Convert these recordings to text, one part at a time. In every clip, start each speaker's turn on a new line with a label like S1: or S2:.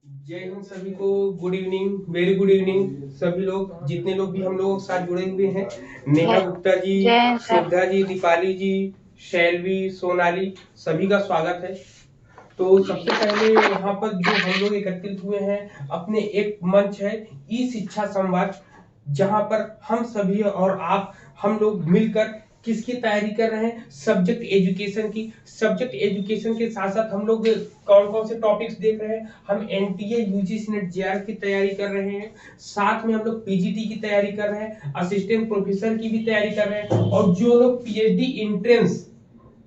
S1: जय हिंद सभी को। Good evening, very good evening सभी लोग, जितने लोग भी हम लोग साथ जुड़े हुए हैं। नेहा
S2: जय
S1: गुप्ता जी,
S2: जय हिंद सर।
S1: श्रद्धा जी, दीपाली जी, शैलवी, सोनाली, सभी का स्वागत है। तो सबसे पहले यहाँ पर जो हम लोग एकत्रित हुए हैं, अपने एक मंच है ई शिक्षा संवाद, जहां पर हम सभी और आप, हम लोग मिलकर किसकी तैयारी कर रहे हैं, सब्जेक्ट एजुकेशन की। सब्जेक्ट एजुकेशन के साथ साथ हम लोग कौन कौन से टॉपिक्स देख रहे हैं, हम एनटीए यूजीसी नेट जेआर की तैयारी कर रहे हैं, साथ में हम लोग पीजीटी की तैयारी कर रहे हैं, असिस्टेंट प्रोफेसर की भी तैयारी कर रहे हैं, और जो लोग पीएचडी एंट्रेंस,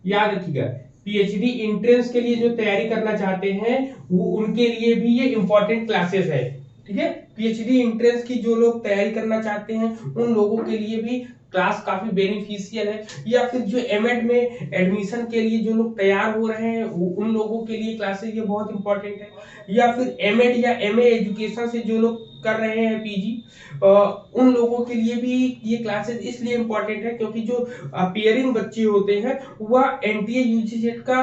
S1: याद रखिएगा, पीएचडी एंट्रेंस के लिए जो तैयारी करना चाहते हैं, वो उनके लिए भी ये इंपॉर्टेंट क्लासेस है। ठीक है, पीएचडी एंट्रेंस की जो लोग तैयारी करना चाहते हैं, उन लोगों के लिए भी क्लास काफी बेनिफिशियल है। या फिर जो एमएड में एडमिशन के लिए जो लोग तैयार हो रहे हैं, उन लोगों के लिए क्लासेस ये बहुत इंपॉर्टेंट है। या फिर एमएड या एमए एजुकेशन से जो लोग कर रहे हैं पीजी, उन लोगों के लिए भी ये क्लासेस इसलिए इंपॉर्टेंट है क्योंकि जो अपियरिंग बच्चे होते हैं वह एनटीए यूजीसी का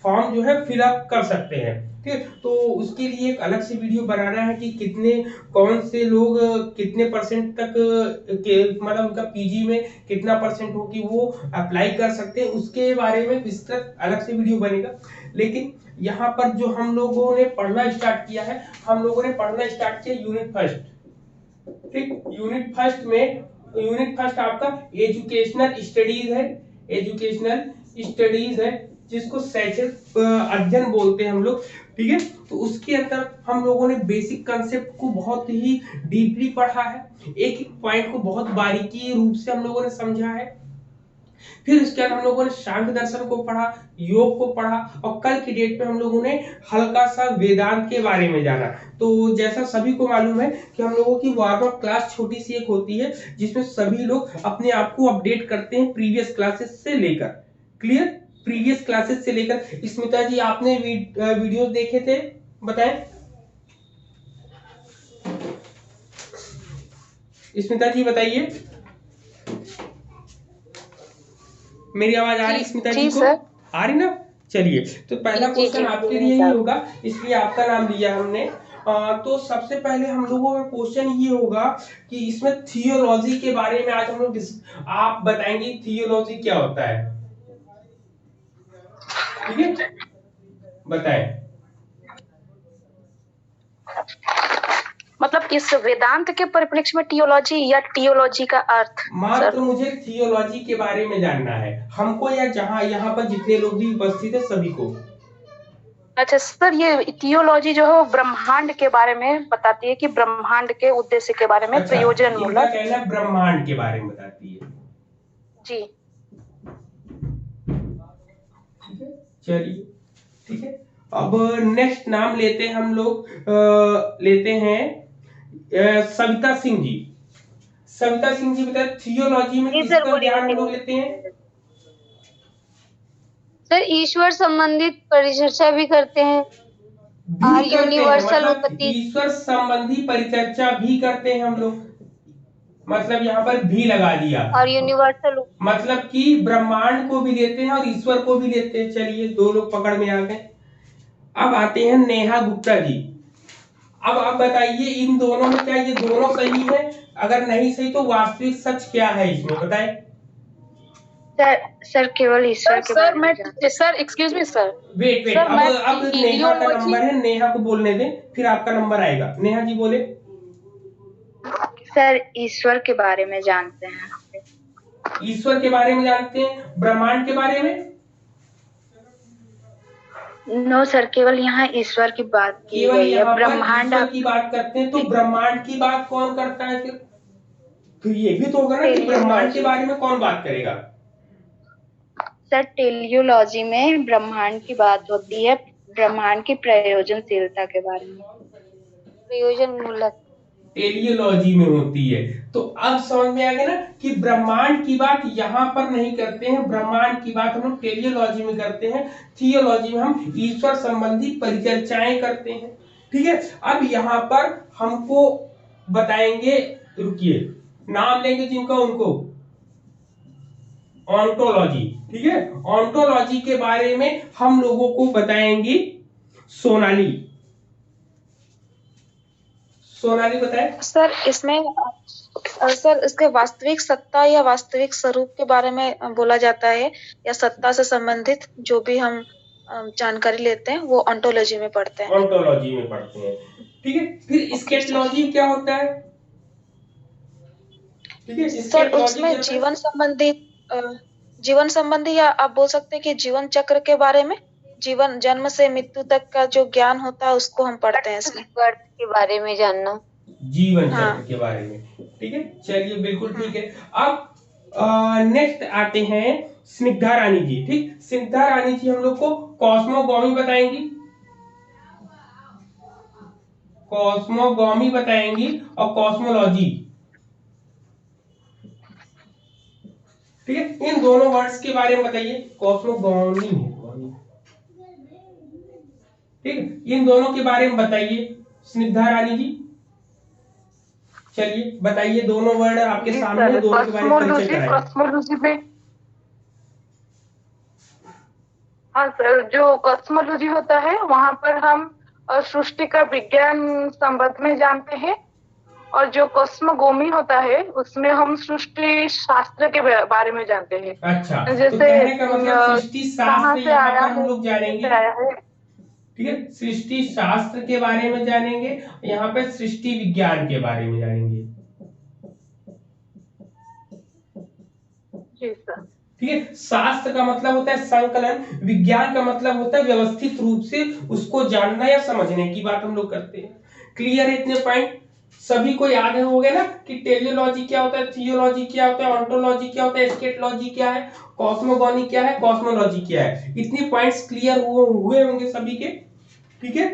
S1: फॉर्म जो है फिलअप कर सकते हैं। ठीक है, तो उसके लिए एक अलग से वीडियो बनाना है कि कितने, कौन से लोग कितने परसेंट तक मतलब उनका पीजी में कितना परसेंट हो कि वो अप्लाई कर सकते हैं, उसके बारे में विस्तृत अलग से वीडियो बनेगा। लेकिन यहाँ पर जो हम लोगों ने पढ़ना स्टार्ट किया है, हम लोगों ने पढ़ना स्टार्ट किया यूनिट फर्स्ट। ठीक, यूनिट फर्स्ट आपका एजुकेशनल स्टडीज है। एजुकेशनल स्टडीज है, जिसको शैक्षिक अध्ययन बोलते हैं हम लोग। ठीक है, तो उसके अंदर हम लोगों ने बेसिक कंसेप्ट को बहुत ही डीपली पढ़ा है, एक एक पॉइंट को बहुत बारीकी रूप से हम लोगों ने समझा है। फिर उसके बाद हम लोगों ने सांख्य दर्शन को पढ़ा, योग को पढ़ा, और कल की डेट में हम लोगों ने हल्का सा वेदांत के बारे में जाना। तो जैसा सभी को मालूम है कि हम लोगों की वार्म अप क्लास छोटी सी एक होती है, जिसमें सभी लोग अपने आप को अपडेट करते हैं प्रीवियस क्लासेस से लेकर। क्लियर, प्रीवियस क्लासेस से लेकर। स्मिता जी, आपने वीडियोस देखे थे, बताएं। स्मिता जी बताइए, मेरी आवाज आ
S2: जी
S1: रही स्मिता जी
S2: जी
S1: को?
S2: सर।
S1: आ रही ना? चलिए, तो
S2: जी
S1: पहला
S2: जी
S1: क्वेश्चन
S2: जी
S1: आपके
S2: बोलिए
S1: लिए ही
S2: साहब।
S1: होगा, इसलिए आपका नाम लिया हमने। तो सबसे पहले हम लोगों का क्वेश्चन ये होगा कि इसमें थियोलॉजी के बारे में आज हम लोग आप बताएंगे थियोलॉजी क्या होता है। ठीक है, बताएं।
S2: मतलब इस वेदांत के परिप्रेक्ष्य में टियोलॉजी या टियोलॉजी का अर्थ
S1: मात्र
S2: सर।
S1: मुझे थियोलॉजी के बारे में जानना है, हमको या जहां यहाँ पर जितने लोग भी उपस्थित है सभी को।
S2: अच्छा सर, ये टियोलॉजी जो है वो ब्रह्मांड के बारे में बताती है कि ब्रह्मांड के उद्देश्य के बारे में
S1: अच्छा,
S2: प्रयोजन
S1: इनका
S2: मूलक।
S1: कहना ब्रह्मांड के बारे में बताती है।
S2: जी।
S1: ठीक है, चलिए, ठीक है। अब नेक्स्ट नाम लेते हैं हम लोग, लेते हैं सविता सिंह जी। सविता सिंह जी बताए थियोलॉजी में
S2: जी सर,
S1: किसका
S2: गुड
S1: ज्ञान हम लोग
S2: इवनिंग।
S1: लेते हैं?
S2: सर ईश्वर संबंधित परिचर्चा भी करते हैं
S1: भी
S2: और
S1: करते हैं,
S2: यूनिवर्सल
S1: मतलब
S2: उत्पत्ति।
S1: ईश्वर संबंधी परिचर्चा भी करते हैं हम लोग, मतलब यहाँ पर भी लगा दिया।
S2: और यूनिवर्सल।
S1: मतलब कि ब्रह्मांड को भी लेते हैं और ईश्वर को भी लेते हैं। चलिए, दो लोग पकड़ में आ गए। अब आते हैं नेहा गुप्ता जी। अब आप बताइए, इन दोनों में क्या ये दोनों सही है? अगर नहीं सही तो वास्तविक सच क्या है इसमें, बताएं।
S2: सर सर केवल ईश्वर के बारे में sir, excuse me sir.
S1: Wait wait,
S2: sir मैं
S1: अब नेहा का
S2: टीलियोलॉजी।
S1: नंबर है, नेहा को बोलने दें, फिर आपका नंबर आएगा। नेहा जी बोले।
S2: सर ईश्वर के बारे में जानते हैं।
S1: ईश्वर के बारे में जानते हैं, ब्रह्मांड के बारे में?
S2: नो सर, केवल यहाँ ईश्वर की बात की
S1: केवल
S2: गई है,
S1: यहाँ पर
S2: ब्रह्मांड
S1: ईश्वर
S2: आप।
S1: की बात करते हैं, तो ब्रह्मांड की बात कौन करता है फिर? तो ये भी तो होगा ना कि ब्रह्मांड के
S2: टेलियोलॉजी।
S1: बारे में कौन बात करेगा?
S2: सर टेलियोलॉजी में ब्रह्मांड की बात होती है, ब्रह्मांड की प्रयोजनशीलता के बारे में, प्रयोजन मूलक।
S1: टेलियोलॉजी में होती है। तो अब समझ में आ गया ना कि ब्रह्मांड की बात यहां पर नहीं करते हैं, ब्रह्मांड की बात हम लोग टेलियोलॉजी में करते हैं। थियोलॉजी में हम ईश्वर संबंधी परिचर्चाएं करते हैं। ठीक है, अब यहां पर हमको बताएंगे, रुकिए, नाम लेंगे जिनका उनको, ऑन्टोलॉजी। ठीक है, ऑन्टोलॉजी के बारे में हम लोगों को बताएंगी सोनाली। सोनाली बताए।
S3: सर इसमें सर इसके वास्तविक सत्ता या वास्तविक स्वरूप के बारे में बोला जाता है, या सत्ता से संबंधित जो भी हम जानकारी लेते हैं वो ऑन्टोलॉजी में पढ़ते हैं।
S1: ऑन्टोलॉजी में पढ़ते हैं, ठीक है। फिर स्केटोलॉजी क्या होता है? ठीक है,
S3: सर उसमें जीवन संबंधी या आप बोल सकते हैं कि जीवन चक्र के बारे में, जीवन जन्म से मृत्यु तक का जो ज्ञान होता है उसको हम पढ़ते हैं इसमें।
S2: बर्थ के बारे में जानना,
S1: जीवन चक्र के बारे में, ठीक है। चलिए बिल्कुल ठीक है। अब नेक्स्ट आते हैं स्निग्धा रानी जी, ठीक। स्निग्धा रानी जी हम लोग को कॉस्मोगॉमी बताएंगी, कॉस्मोगॉमी बताएंगी और कॉस्मोलॉजी, ठीक है। इन दोनों वर्ड्स के बारे में बताइए। कॉस्मोगॉमी है, ठीक है। इन दोनों के बारे में बताइए स्निग्धा रानी जी। चलिए बताइए, दोनों वर्ड आपके सामने, दोनों के बारे में परिचय कराइए।
S3: कॉस्मोलॉजी पे, हाँ सर, जो कॉस्मोलॉजी होता है वहाँ पर हम सृष्टि का विज्ञान संबंध में जानते हैं, और जो कॉस्मोगॉमी होता है उसमें हम सृष्टि शास्त्र के बारे में जानते हैं।
S1: अच्छा,
S3: जैसे
S1: तो कहने का मतलब सृष्टि शास्त्र यहाँ पर हम लोग जानेंगे,
S3: है,
S1: ठीक है। सृष्टि शास्त्र के बारे में जानेंगे, यहाँ पे सृष्टि विज्ञान के बारे में जानेंगे,
S3: जी सर।
S1: ठीक है। शास्त्र का मतलब होता है संकलन, विज्ञान का मतलब होता है व्यवस्थित रूप से उसको जानना या समझने की बात हम लोग करते हैं। क्लियर है? इतने पॉइंट सभी को याद है, हो गए ना कि टेलियोलॉजी क्या होता है, थियोलॉजी क्या होता है, ऑन्टोलॉजी क्या होता है, स्केटोलॉजी क्या है, कॉस्मोगॉनी क्या है, कॉस्मोलॉजी क्या है। इतने पॉइंट्स क्लियर हुए होंगे सभी के, ठीक है।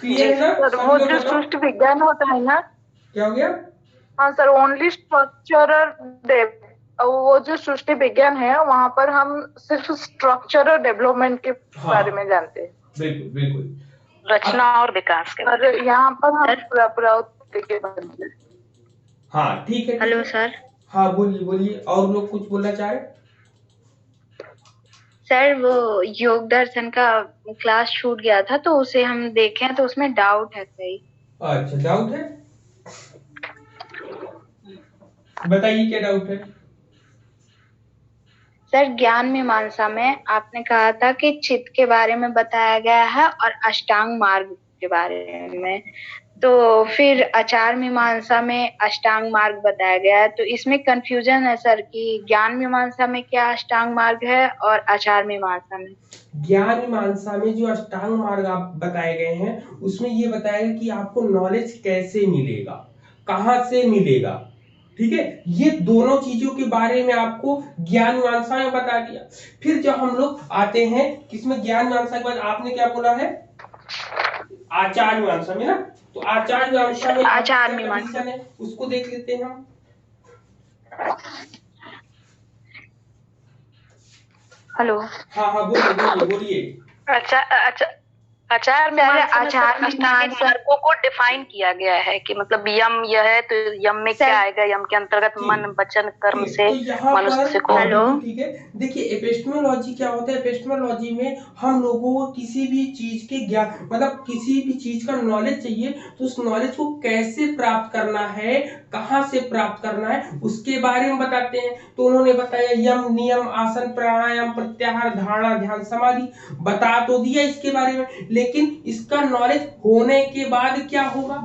S1: क्लियर है ना?
S3: वो जो सृष्टि विज्ञान होता है ना,
S1: क्या हो गया?
S3: हाँ सर, ओनली स्ट्रक्चरल, वो जो सृष्टि विज्ञान है वहाँ पर हम सिर्फ स्ट्रक्चरल डेवलपमेंट के बारे में जानते हैं।
S1: बिल्कुल बिल्कुल,
S3: रचना और विकास के बारे में। यहाँ पर हम प्रवृत्ति के बारे में।
S1: हाँ ठीक है।
S2: Hello sir.
S1: हाँ बोलिए बोलिए, और लोग कुछ बोलना चाहे?
S2: सर वो योग दर्शन का क्लास छूट गया था तो उसे हम देखें तो उसमें डाउट है सही।
S1: अच्छा, डाउट है, बताइए क्या डाउट है?
S2: सर ज्ञान मीमांसा में आपने कहा था कि चित्त के बारे में बताया गया है और अष्टांग मार्ग के बारे में, तो फिर आचार मीमांसा में अष्टांग मार्ग बताया गया है, तो इसमें कंफ्यूजन है सर कि ज्ञान मीमांसा में क्या अष्टांग मार्ग है और आचार मीमांसा में। ज्ञान
S1: मीमांसा में जो अष्टांग मार्ग आप बताए गए हैं उसमें ये बताया गया कि आपको नॉलेज कैसे मिलेगा, कहां से मिलेगा, ठीक है। ये दोनों चीजों के बारे में आपको ज्ञान मीमांसा में बता दिया। फिर जब हम लोग आते हैं किसमें, ज्ञान मीमांसा के बाद आपने क्या बोला है, आचार मीमांसा में ना, तो आचार मीमांसा में
S2: आचार मीमांसा
S1: है उसको देख लेते हैं हम।
S2: हेलो,
S1: हाँ हाँ बोलिए बोलिए बोलिए।
S3: आचार मार्गों को डिफाइन किया गया है कि मतलब यम यह है, तो यम में क्या आएगा, यम के अंतर्गत मन वचन कर्म से मनुष्य को।
S1: हेलो, ठीक है। देखिए एपिस्टेमोलॉजी क्या होता है, एपिस्टेमोलॉजी में हम लोगों को किसी भी चीज के ज्ञान, मतलब किसी भी चीज का नॉलेज चाहिए तो उस नॉलेज को कैसे प्राप्त करना है, कहाँ से प्राप्त करना है, उसके बारे में बताते हैं। तो उन्होंने बताया यम नियम आसन प्राणायाम प्रत्याहार धारणा ध्यान समाधि, बता तो दिया इसके बारे में, लेकिन इसका नॉलेज होने के बाद क्या होगा,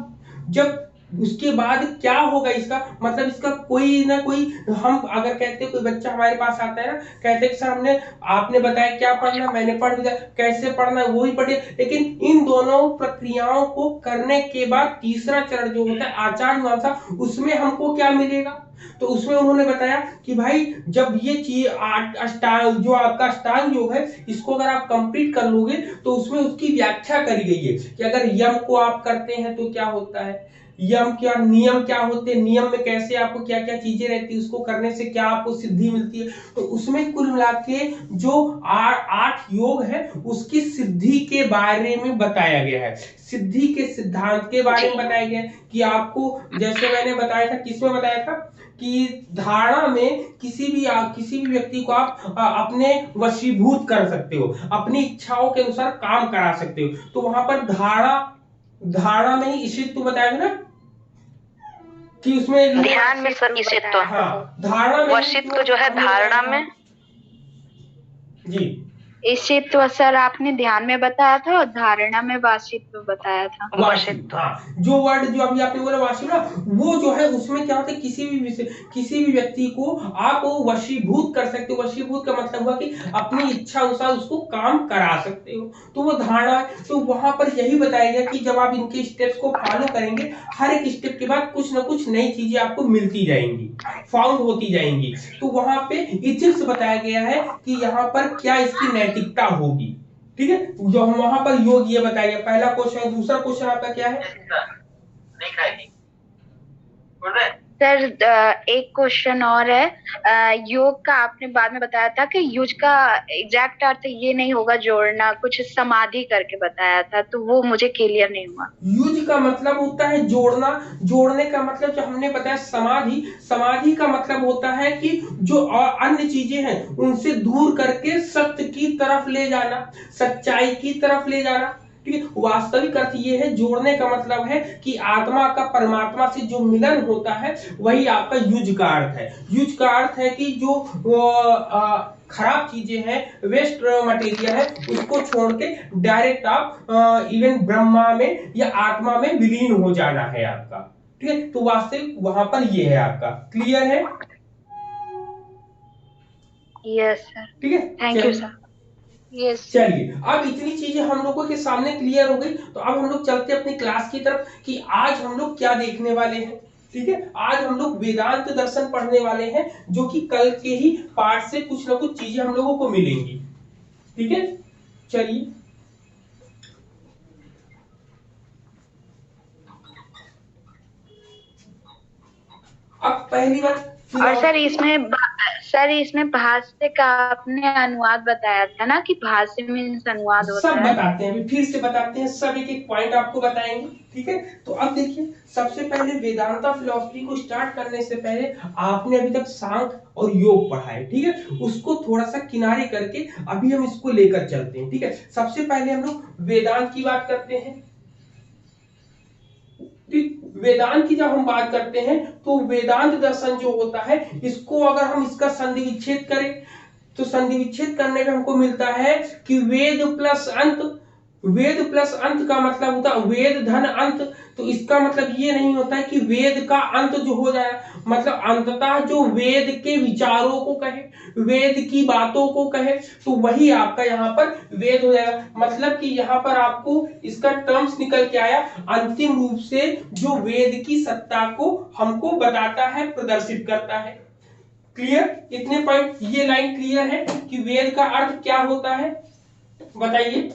S1: जब उसके बाद क्या होगा, इसका मतलब इसका कोई ना कोई, हम अगर कहते कोई बच्चा हमारे पास आता है ना, कहते कि सर हमने आपने बताया क्या पढ़ना, मैंने पढ़ दिया, कैसे पढ़ना है वो ही पढ़े, लेकिन इन दोनों प्रक्रियाओं को करने के बाद तीसरा चरण जो होता है आचार मीमांसा, उसमें हमको क्या मिलेगा, तो उसमें उन्होंने बताया कि भाई जब ये चीज अष्टांग जो आपका अष्टांग योग है इसको अगर आप कंप्लीट कर लोगे तो उसमें उसकी व्याख्या करी गई है कि अगर यम को आप करते हैं तो क्या होता है, यम क्या नियम क्या होते हैं, नियम में कैसे आपको क्या क्या चीजें रहती है, उसको करने से क्या आपको सिद्धि मिलती है। तो उसमें कुल मिला के जो 8 योग है उसकी सिद्धि के बारे में बताया गया है, सिद्धि के सिद्धांत के बारे में बताया गया है कि आपको, जैसे मैंने बताया था, किसमें बताया था कि धारणा में किसी भी व्यक्ति को आप अपने वशीभूत कर सकते हो, अपनी इच्छाओं के अनुसार काम करा सकते हो। तो वहां पर धारणा धारणा में ही ईशित्व बताया ना कि उसमें
S2: ध्यान में सर ईशित्व,
S1: हाँ धारणा में
S2: वशित्व जो है धारणा में,
S1: जी
S2: ईशित्व सर आपने ध्यान में बताया था और धारणा में वाशित्व बताया था।
S1: वाशित्व, हाँ जो वर्ड जो अभी आपने बोला वाशित्व ना, वो जो है उसमें क्या होता है किसी भी विषय किसी भी व्यक्ति को आप वशीभूत कर सकते हो। वशीभूत का मतलब हुआ कि अपनी इच्छा अनुसार उसको काम करा सकते हो, तो वो धारणा है। तो वहां पर यही बताया गया कि जब आप इनके स्टेप्स को फॉलो करेंगे, हर एक स्टेप के बाद कुछ ना कुछ नई चीजें आपको मिलती जाएंगी, फाउंड होती जाएंगी। तो वहां पे इथिक्स बताया गया है कि यहाँ पर क्या इसकी नैतिकता होगी, ठीक है। जो हम वहां पर योग ये बताया गया, पहला क्वेश्चन। दूसरा क्वेश्चन आपका क्या है?
S2: नहीं खाएगी सर। एक क्वेश्चन और है, योग का आपने बाद में बताया था कि युज का एग्जैक्ट अर्थ ये नहीं होगा जोड़ना, कुछ समाधि करके बताया था, तो वो मुझे क्लियर नहीं हुआ।
S1: युज का मतलब होता है जोड़ना, जोड़ने का मतलब जो हमने बताया समाधि, समाधि का मतलब होता है कि जो अन्य चीजें हैं उनसे दूर करके सत्य की तरफ ले जाना, सच्चाई की तरफ ले जाना, ठीक है। वास्तविक अर्थ ये है, जोड़ने का मतलब है कि आत्मा का परमात्मा से जो मिलन होता है वही आपका युज का अर्थ है। युज का अर्थ है कि जो खराब चीजें हैं, वेस्ट मटेरियल है, उसको छोड़ के डायरेक्ट आप इवन ब्रह्मा में या आत्मा में विलीन हो जाना है आपका, ठीक है। तो वास्तविक वहां पर ये है आपका, क्लियर है?
S2: यस सर,
S1: ठीक है,
S2: थैंक यू सर।
S1: यस चलिए, अब इतनी चीजें हम लोगों के सामने क्लियर हो गई, तो अब हम लोग चलते अपनी क्लास की तरफ कि आज हम लोग क्या देखने वाले हैं, ठीक है। आज हम लोग वेदांत दर्शन पढ़ने वाले हैं, जो कि कल के ही पाठ से कुछ ना कुछ चीजें हम लोगों को मिलेंगी, ठीक है। चलिए, अब पहली बात,
S2: और सर इसमें भाष्य का आपने अनुवाद बताया था ना कि भाष्य मीन्स अनुवाद होता
S1: सब
S2: है।
S1: बताते हैं, अभी फिर से बताते हैं, सब एक एक पॉइंट आपको बताएंगे, ठीक है। तो अब देखिए, सबसे पहले वेदांता फिलॉसफी को स्टार्ट करने से पहले आपने अभी तक सांख्य और योग पढ़ा है, ठीक है। उसको थोड़ा सा किनारे करके अभी हम इसको लेकर चलते हैं, ठीक है। सबसे पहले हम लोग वेदांत की बात करते हैं। वेदांत की जब हम बात करते हैं तो वेदांत दर्शन जो होता है, इसको अगर हम इसका संधि विच्छेद करें तो संधि विच्छेद करने में हमको मिलता है कि वेद प्लस अंत, वेद प्लस अंत का मतलब होता है वेद धन अंत। तो इसका मतलब ये नहीं होता है कि वेद का अंत जो हो जाए, मतलब अंततः जो वेद के विचारों को कहे, वेद की बातों को कहे, तो वही आपका यहाँ पर वेद हो जाएगा। मतलब कि यहाँ पर आपको इसका टर्म्स निकल के आया, अंतिम रूप से जो वेद की सत्ता को हमको बताता है, प्रदर्शित करता है। क्लियर? इतने पॉइंट, ये लाइन क्लियर है कि वेद का अर्थ क्या होता है, बताइए।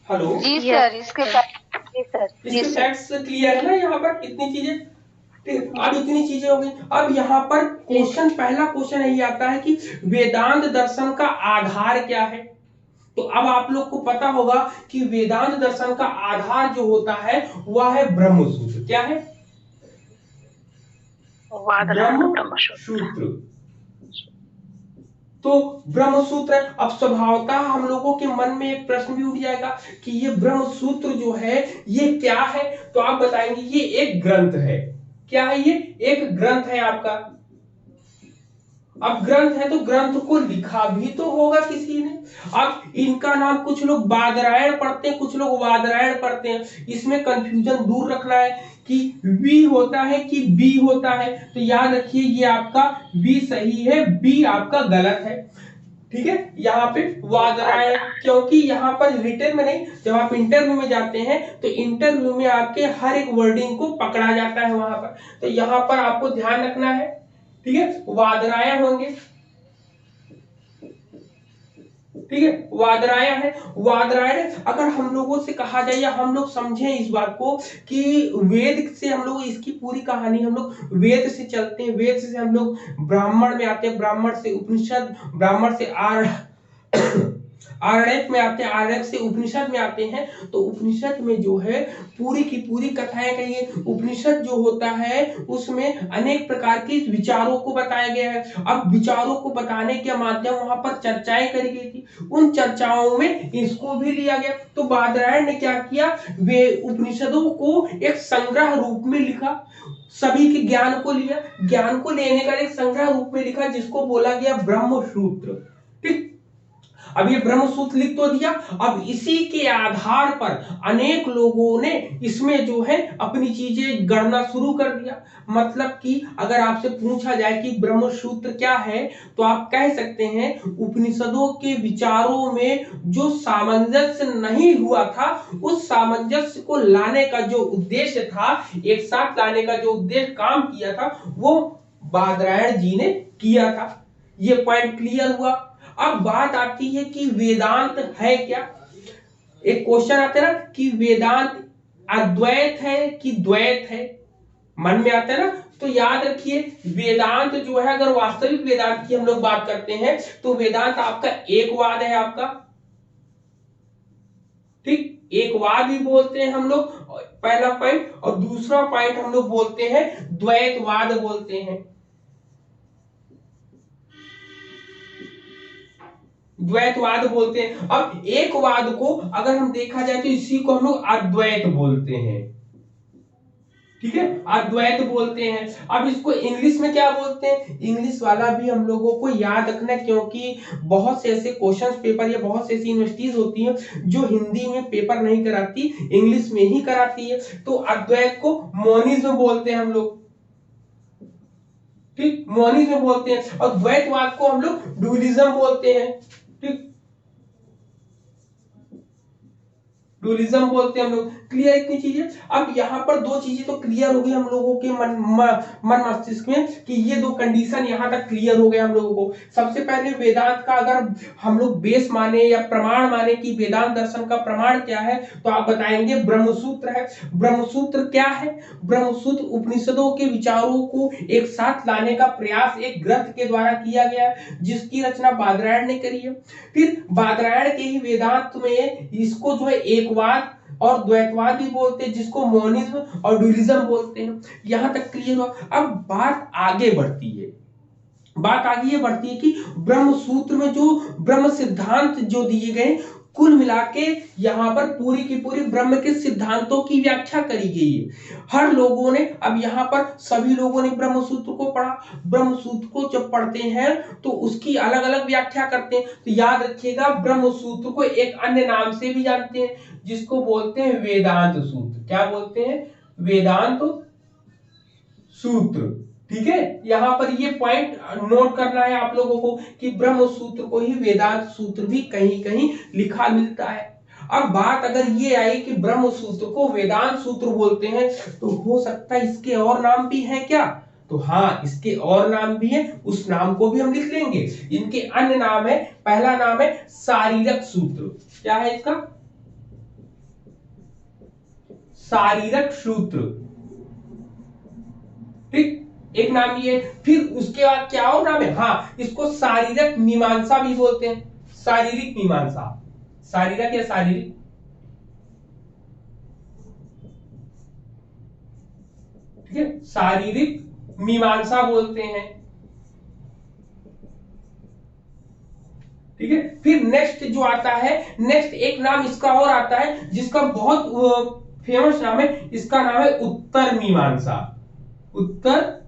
S1: हेलो
S2: जी सर, इसके
S1: फैक्ट्स क्लियर है ना यहाँ पर, इतनी चीजें, ठीक। अब इतनी चीजें हो गई, अब यहाँ पर क्वेश्चन, पहला क्वेश्चन यही आता है कि वेदांत दर्शन का आधार क्या है। तो अब आप लोग को पता होगा कि वेदांत दर्शन का आधार जो होता है वह है ब्रह्मसूत्र। क्या है? ब्रह्मसूत्र। तो ब्रह्मसूत्र, अब स्वभावतः हम लोगों के मन में एक प्रश्न भी उठ जाएगा कि ये ब्रह्मसूत्र जो है ये क्या है। तो आप बताएंगे ये एक ग्रंथ है। क्या है? ये एक ग्रंथ है आपका। अब ग्रंथ है तो ग्रंथ को लिखा भी तो होगा किसी ने। अब इनका नाम कुछ लोग बादरायण पढ़ते हैं, कुछ लोग वादरायण पढ़ते हैं। इसमें कंफ्यूजन दूर रखना है कि वी होता है कि बी होता है। तो याद रखिए ये आपका बी सही है, बी आपका गलत है, ठीक है। यहाँ पे वादरायण, क्योंकि यहाँ पर रिटर्न में नहीं, जब आप इंटरव्यू में जाते हैं तो इंटरव्यू में आपके हर एक वर्डिंग को पकड़ा जाता है वहां पर। तो यहाँ पर आपको ध्यान रखना है, ठीक है। वादरायण होंगे, ठीक है, वादरायण है। वादरायण अगर हम लोगों से कहा जाए या हम लोग समझें इस बात को कि वेद से हम लोग, इसकी पूरी कहानी हम लोग वेद से चलते हैं, वेद से हम लोग ब्राह्मण में आते हैं, ब्राह्मण से उपनिषद, ब्राह्मण से आरण्यक में आते हैं, आरण्यक से उपनिषद में आते हैं। तो उपनिषद में जो है पूरी की पूरी कथाएं कही है। उपनिषद जो होता है उसमें अनेक प्रकार के विचारों को बताया गया है। अब विचारों को बताने के माध्यम वहां पर चर्चाएं करी गई थी, उन चर्चाओं में इसको भी लिया गया। तो बादरायण ने क्या किया, वे उपनिषदों को एक संग्रह रूप में लिखा, सभी के ज्ञान को लिया, ज्ञान को लेने का एक संग्रह रूप में लिखा, जिसको बोला गया ब्रह्मसूत्र। ठीक, अब ये ब्रह्मसूत्र लिख तो दिया। अब इसी के आधार पर अनेक लोगों ने इसमें जो है अपनी चीजें गढ़ना शुरू कर दिया। मतलब कि अगर आपसे पूछा जाए कि ब्रह्मसूत्र क्या है, तो आप कह सकते हैं उपनिषदों के विचारों में जो सामंजस्य नहीं हुआ था, उस सामंजस्य को लाने का जो उद्देश्य था, एक साथ लाने का जो उद्देश्य काम किया था, वो बादरायण जी ने किया था। ये पॉइंट क्लियर हुआ। अब बात आती है कि वेदांत है क्या। एक क्वेश्चन आता है ना कि वेदांत अद्वैत है कि द्वैत है, मन में आता है ना। तो याद रखिए, वेदांत जो है, अगर वास्तविक वेदांत की हम लोग बात करते हैं तो वेदांत आपका एकवाद है आपका। ठीक, एकवाद भी बोलते हैं हम लोग, पहला पॉइंट। और दूसरा पॉइंट हम लोग बोलते हैं द्वैतवाद बोलते हैं, द्वैतवाद बोलते हैं। अब एकवाद को अगर हम देखा जाए तो इसी को हम लोग अद्वैत बोलते हैं। ठीक है, अद्वैत बोलते हैं। अब इसको इंग्लिश में क्या बोलते हैं, इंग्लिश वाला भी हम लोगों को याद रखना है, क्योंकि बहुत से ऐसे क्वेश्चन पेपर या बहुत से ऐसी यूनिवर्सिटीज होती हैं जो हिंदी में पेपर नहीं कराती, इंग्लिश में ही कराती है। तो अद्वैत को मोनिज्म बोलते हैं हम लोग। ठीक, मोनिज्म बोलते हैं। और द्वैतवाद को हम लोग डुअलिज्म बोलते हैं। ठीक, डुअलिज्म बोलते हैं हम लोग। क्लियर इतनी चीजें। अब यहाँ पर दो चीजें तो क्लियर हो गई हम लोगों के मन मस्तिष्क में कि ये दो कंडीशन यहाँ तक क्लियर हो गए हम लोगों को। सबसे पहले वेदांत का अगर हम लोग बेस माने या प्रमाण माने कि वेदांत दर्शन का प्रमाण क्या है, तो आप बताएंगे ब्रह्मसूत्र है। ब्रह्मसूत्र क्या है, ब्रह्मसूत्र उपनिषदों के विचारों को एक साथ लाने का प्रयास एक ग्रंथ के द्वारा किया गया है, जिसकी रचना बादरायण ने करी है। फिर बादरायण के ही वेदांत में इसको जो है एकवाद और द्वैतवाद भी बोलते हैं, जिसको मोनिज्म और डुअलिज्म बोलते हैं। यहां तक क्लियर हुआ। अब बात आगे बढ़ती है, बात आगे ये बढ़ती है कि ब्रह्म सूत्र में जो ब्रह्म सिद्धांत जो दिए गए, कुल मिला के यहां पर पूरी की पूरी ब्रह्म के सिद्धांतों की व्याख्या करी गई है हर लोगों ने। अब यहां पर सभी लोगों ने ब्रह्म सूत्र को पढ़ा। ब्रह्म सूत्र को जब पढ़ते हैं तो उसकी अलग अलग व्याख्या करते हैं। तो याद रखिएगा, ब्रह्म सूत्र को एक अन्य नाम से भी जानते हैं, जिसको बोलते हैं वेदांत सूत्र। क्या बोलते हैं, वेदांत सूत्र। ठीक है, यहां पर ये पॉइंट नोट करना है आप लोगों को कि ब्रह्म सूत्र को ही वेदांत सूत्र भी कहीं कहीं लिखा मिलता है। अब बात अगर ये आई कि ब्रह्म सूत्र को वेदांत सूत्र बोलते हैं, तो हो सकता है इसके और नाम भी हैं क्या, तो हाँ, इसके और नाम भी है, उस नाम को भी हम लिख लेंगे। इनके अन्य नाम है, पहला नाम है शारीरक सूत्र। क्या है इसका, शारीरक सूत्र। ठीक, एक नाम ये। फिर उसके बाद क्या और नाम है, हाँ, इसको शारीरक मीमांसा भी बोलते हैं। शारीरिक मीमांसा, शारीरक या शारीरिक, ठीक है, शारीरिक मीमांसा बोलते हैं। ठीक है, फिर नेक्स्ट जो आता है, नेक्स्ट एक नाम इसका और आता है जिसका बहुत फेमस नाम है, इसका नाम है उत्तर मीमांसा। उत्तर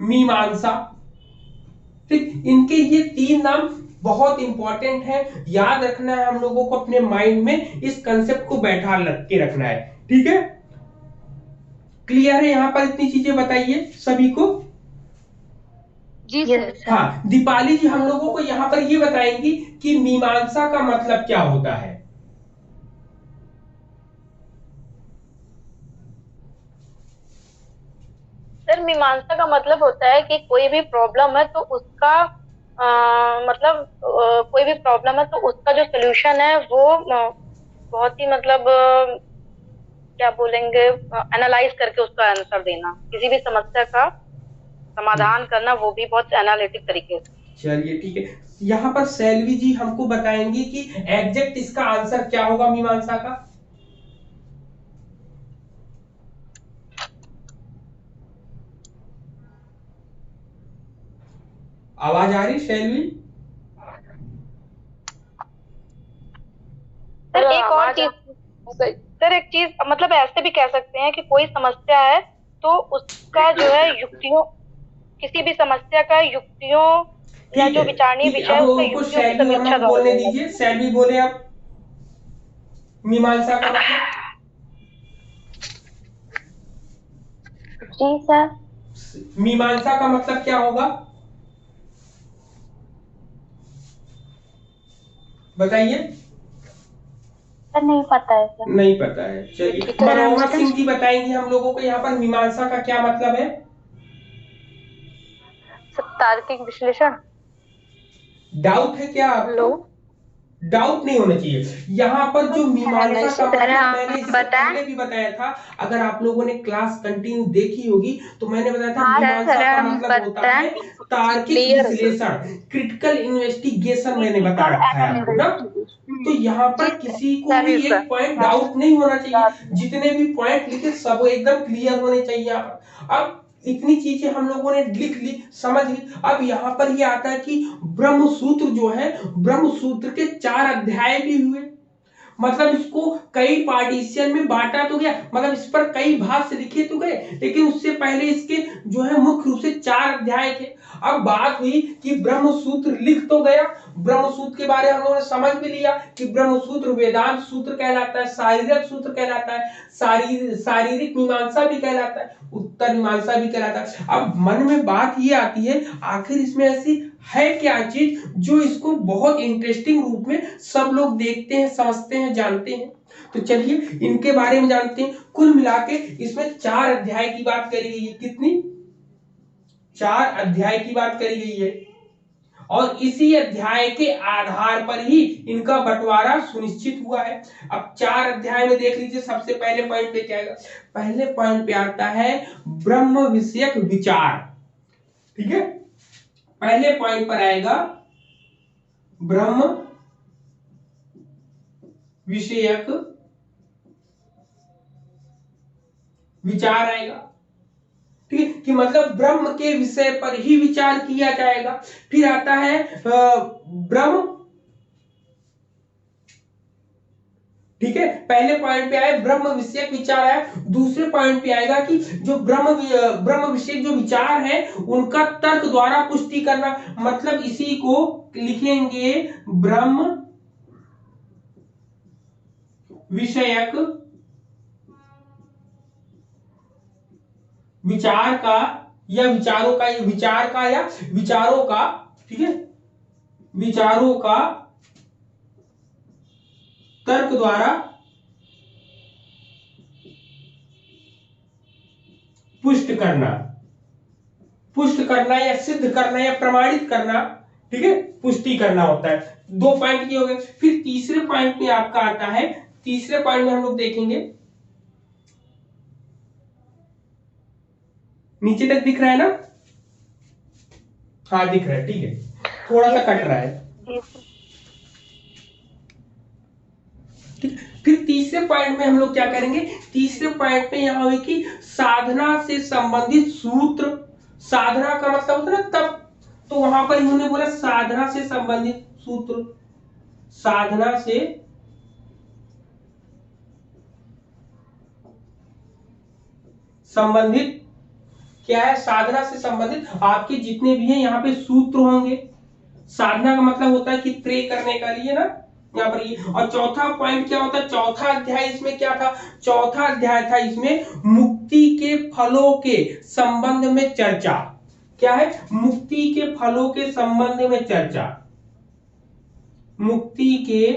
S1: मीमांसा। ठीक, इनके ये तीन नाम बहुत इंपॉर्टेंट है, याद रखना है हम लोगों को, अपने माइंड में इस कंसेप्ट को बैठा के रखना है। ठीक है, क्लियर है यहां पर इतनी चीजें बताइए सभी को।
S2: जी सर।
S1: हाँ, दीपाली जी हम लोगों को यहाँ पर ये बताएंगी कि मीमांसा का मतलब क्या होता है।
S4: सर, मीमांसा का मतलब होता है कि कोई भी प्रॉब्लम है तो उसका कोई भी प्रॉब्लम है तो उसका जो सोल्यूशन है वो बहुत ही क्या बोलेंगे, एनालाइज करके उसका आंसर देना, किसी भी समस्या का समाधान करना, वो भी बहुत एनालिटिक तरीके से।
S1: चलिए ठीक है, यहाँ पर सैलवी जी हमको बताएंगे कि एग्जैक्ट इसका आंसर क्या होगा मीमांसा का। आवाज आ रही सैलवी?
S4: सर एक और चीज, सर एक चीज मतलब ऐसे भी कह सकते हैं कि कोई समस्या है तो उसका जो है युक्तियों, किसी भी समस्या का युक्तियों या
S1: ठीक
S4: जो
S1: है,
S4: विचारणीय
S1: ठीक है,
S4: विषय है
S1: अब
S4: उसका
S1: उनको
S4: युक्तियों की
S1: सैलवी वर्मा
S4: समीक्षा
S1: को
S4: द्वारा
S1: बोलने
S4: किया
S1: दीजिए। सैलवी बोले आप मीमांसा का मतलब।
S2: जी सर।
S1: मीमांसा का मतलब क्या होगा बताइए।
S2: सर नहीं पता है सर।
S1: नहीं पता है, चलिए मनोहर सिंह जी बताएंगे हम लोगों को यहाँ पर मीमांसा का क्या मतलब है।
S3: तार्किक विश्लेषण।
S1: डाउट है क्या आपको?
S3: हेलो।
S1: डाउट नहीं होना चाहिए। यहाँ पर जो मीमांसा का
S2: सर
S1: मतलब मैंने
S2: हम
S1: इससे
S2: बताएं।
S1: पहले भी बताया था, अगर आप लोगों ने क्लास कंटिन्यू देखी होगी तो मैंने बताया था
S2: हाँ
S1: मीमांसा
S2: सर
S1: का
S2: हम
S1: मतलब होता है तार्किक विश्लेषण, क्रिटिकल इन्वेस्टिगेशन मैंने बता रखा है आपको ना। तो यहाँ पर किसी को भी एक पॉइंट डाउट नहीं होना चाहिए, जितने भी पॉइंट लिखे सब एकदम क्लियर होने चाहिए यहाँ पर। अब इतनी चीजें हम लोगों ने लिख ली, समझ ली। अब यहाँ पर ये आता है कि ब्रह्म सूत्र जो है, ब्रह्म सूत्र के 4 अध्याय भी हुए, मतलब इसको कई पार्टीशन में बांटा तो गया, मतलब इस पर कई भाष्य लिखे तो गए, लेकिन उससे पहले इसके जो है मुख्य रूप से 4 अध्याय थे। अब बात हुई कि ब्रह्म सूत्र लिख तो गया, ब्रह्म सूत्र के बारे में हम लोगों ने समझ भी लिया कि ब्रह्म सूत्र वेदांत सूत्र कहलाता है, शारीरिक सूत्र कहलाता है, शारीरिक मीमांसा भी कहलाता है, उत्तर मीमांसा भी कहलाता है। अब मन में बात ये आती है आखिर इसमें ऐसी है क्या चीज जो इसको बहुत इंटरेस्टिंग रूप में सब लोग देखते हैं, समझते हैं, जानते हैं। तो चलिए इनके बारे में जानते हैं। कुल मिला के इसमें 4 अध्याय की बात करी गई है। कितनी? 4 अध्याय की बात करी गई है, और इसी अध्याय के आधार पर ही इनका बंटवारा सुनिश्चित हुआ है। अब 4 अध्याय में देख लीजिए, सबसे पहले पॉइंट पे क्या आएगा? पहले पॉइंट पे आता है ब्रह्म विषयक विचार। ठीक है, पहले पॉइंट पर आएगा ब्रह्म विषयक विचार आएगा। ठीक है, कि मतलब ब्रह्म के विषय पर ही विचार किया जाएगा। फिर आता है ब्रह्म, ठीक है, पहले पॉइंट पे आए ब्रह्म विषयक विचार है। दूसरे पॉइंट पे आएगा कि जो ब्रह्म विषयक जो विचार है उनका तर्क द्वारा पुष्टि करना, मतलब इसी को लिखेंगे ब्रह्म विषयक विचार का या विचारों का, विचार का या विचारों का, ठीक है, विचारों का तर्क द्वारा पुष्ट करना या सिद्ध करना या प्रमाणित करना, ठीक है, पुष्टि करना होता है। 2 पॉइंट ये हो गए। फिर तीसरे पॉइंट में आपका आता है, तीसरे पॉइंट में हम लोग देखेंगे, नीचे तक दिख रहा है ना? हाँ दिख रहा है, ठीक है, थोड़ा सा कट रहा है। फिर तीसरे पॉइंट में हम लोग क्या करेंगे? तीसरे पॉइंट में यहां हुई कि साधना से संबंधित सूत्र। साधना का मतलब होता है ना तप, तो वहां पर इन्होंने बोला साधना से संबंधित सूत्र, साधना से संबंधित क्या है? साधना से संबंधित आपके जितने भी हैं यहाँ पे सूत्र होंगे। साधना का मतलब होता है कि प्रे करने का लिए ना, यहाँ पर ये। और चौथा पॉइंट क्या होता है? चौथा अध्याय इसमें क्या था? चौथा अध्याय था इसमें मुक्ति के फलों के संबंध में चर्चा। क्या है? मुक्ति के फलों के संबंध में चर्चा, मुक्ति के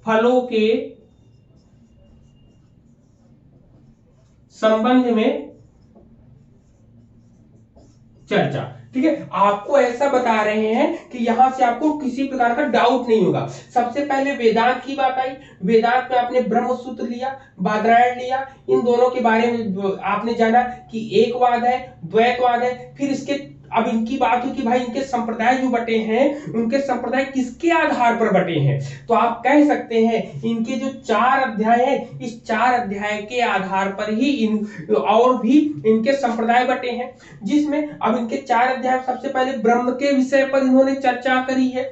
S1: फलों के संबंध में चर्चा। ठीक है, आपको ऐसा बता रहे हैं कि यहां से आपको किसी प्रकार का डाउट नहीं होगा। सबसे पहले वेदांत की बात आई, वेदांत में आपने ब्रह्म सूत्र लिया, बादरायण लिया, इन दोनों के बारे में आपने जाना कि एकवाद है, द्वैतवाद है। फिर इसके अब इनकी बात हुई कि भाई इनके संप्रदाय जो बटे हैं, उनके संप्रदाय किसके आधार पर बटे हैं, तो आप कह सकते हैं इनके जो 4 अध्याय हैं, इस 4 अध्याय के आधार पर ही इन और भी इनके संप्रदाय बटे हैं, जिसमें अब इनके 4 अध्याय सबसे पहले ब्रह्म के विषय पर इन्होंने चर्चा करी है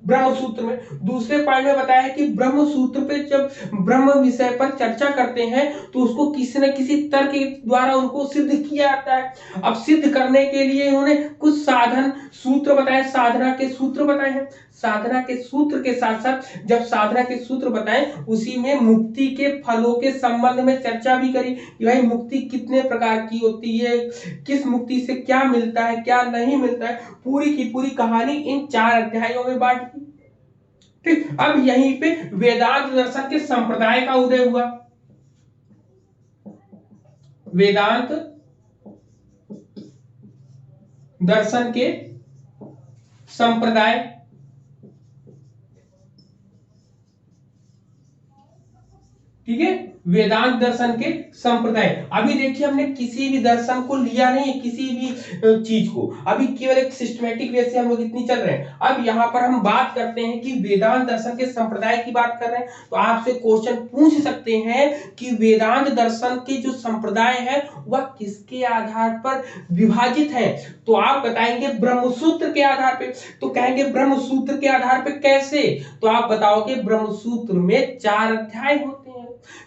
S1: ब्रह्म सूत्र में। दूसरे पॉइंट में बताया है कि ब्रह्म सूत्र पे जब ब्रह्म विषय पर चर्चा करते हैं तो उसको किसी न किसी तर्क के द्वारा उनको सिद्ध किया जाता है। अब सिद्ध करने के लिए इन्होंने कुछ साधन सूत्र बताए, साधना के सूत्र बताए हैं। साधना के सूत्र के साथ साथ जब साधना के सूत्र बताए, उसी में मुक्ति के फलों के संबंध में चर्चा भी करी कि भाई मुक्ति कितने प्रकार की होती है, किस मुक्ति से क्या मिलता है क्या नहीं मिलता है, पूरी की पूरी कहानी इन 4 अध्यायों में बांट दी। ठीक, अब यहीं पे वेदांत दर्शन के संप्रदाय का उदय हुआ। वेदांत दर्शन के संप्रदाय, ठीक है, वेदांत दर्शन के संप्रदाय। अभी देखिए हमने किसी भी दर्शन को लिया नहीं, किसी भी चीज को, अभी केवल एक सिस्टमेटिक वे से हम लोग इतनी चल रहे हैं। अब यहाँ पर हम बात करते हैं कि वेदांत दर्शन के संप्रदाय की बात कर रहे हैं, तो आपसे क्वेश्चन पूछ सकते हैं कि वेदांत दर्शन के जो संप्रदाय है वह किसके आधार पर विभाजित है, तो आप बताएंगे ब्रह्मसूत्र के आधार पे। तो कहेंगे ब्रह्मसूत्र के आधार पे कैसे, तो आप बताओगे ब्रह्मसूत्र में 4 अध्याय होते हैं।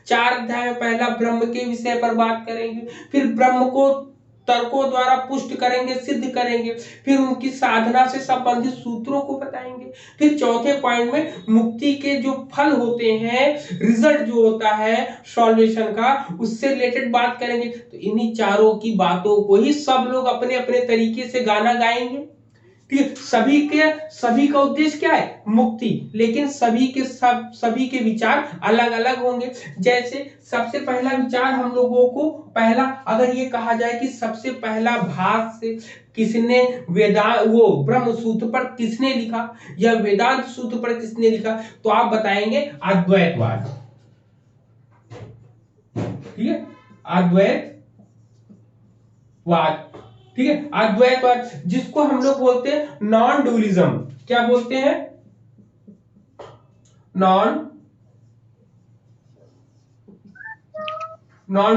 S1: 4 अध्याय में पहला ब्रह्म के विषय पर बात करेंगे, फिर ब्रह्म को तर्कों द्वारा पुष्ट करेंगे, सिद्ध करेंगे, फिर उनकी साधना से संबंधित सूत्रों को बताएंगे, फिर चौथे पॉइंट में मुक्ति के जो फल होते हैं, रिजल्ट जो होता है सॉल्वेशन का, उससे रिलेटेड बात करेंगे। तो इन्हीं चारों की बातों को ही सब लोग अपने अपने तरीके से गाना गाएंगे। सभी का उद्देश्य क्या है, मुक्ति, लेकिन सभी के विचार अलग अलग होंगे। जैसे सबसे पहला विचार हम लोगों को, पहला अगर ये कहा जाए कि सबसे पहला भाष्य किसने वो ब्रह्म सूत्र पर किसने लिखा या वेदांत सूत्र पर किसने लिखा, तो आप बताएंगे अद्वैतवाद। ठीक है, अद्वैतवाद, ठीक है, अद्वैतवाद जिसको हम लोग बोलते हैं नॉन डुअलिज्म। क्या बोलते हैं, नॉन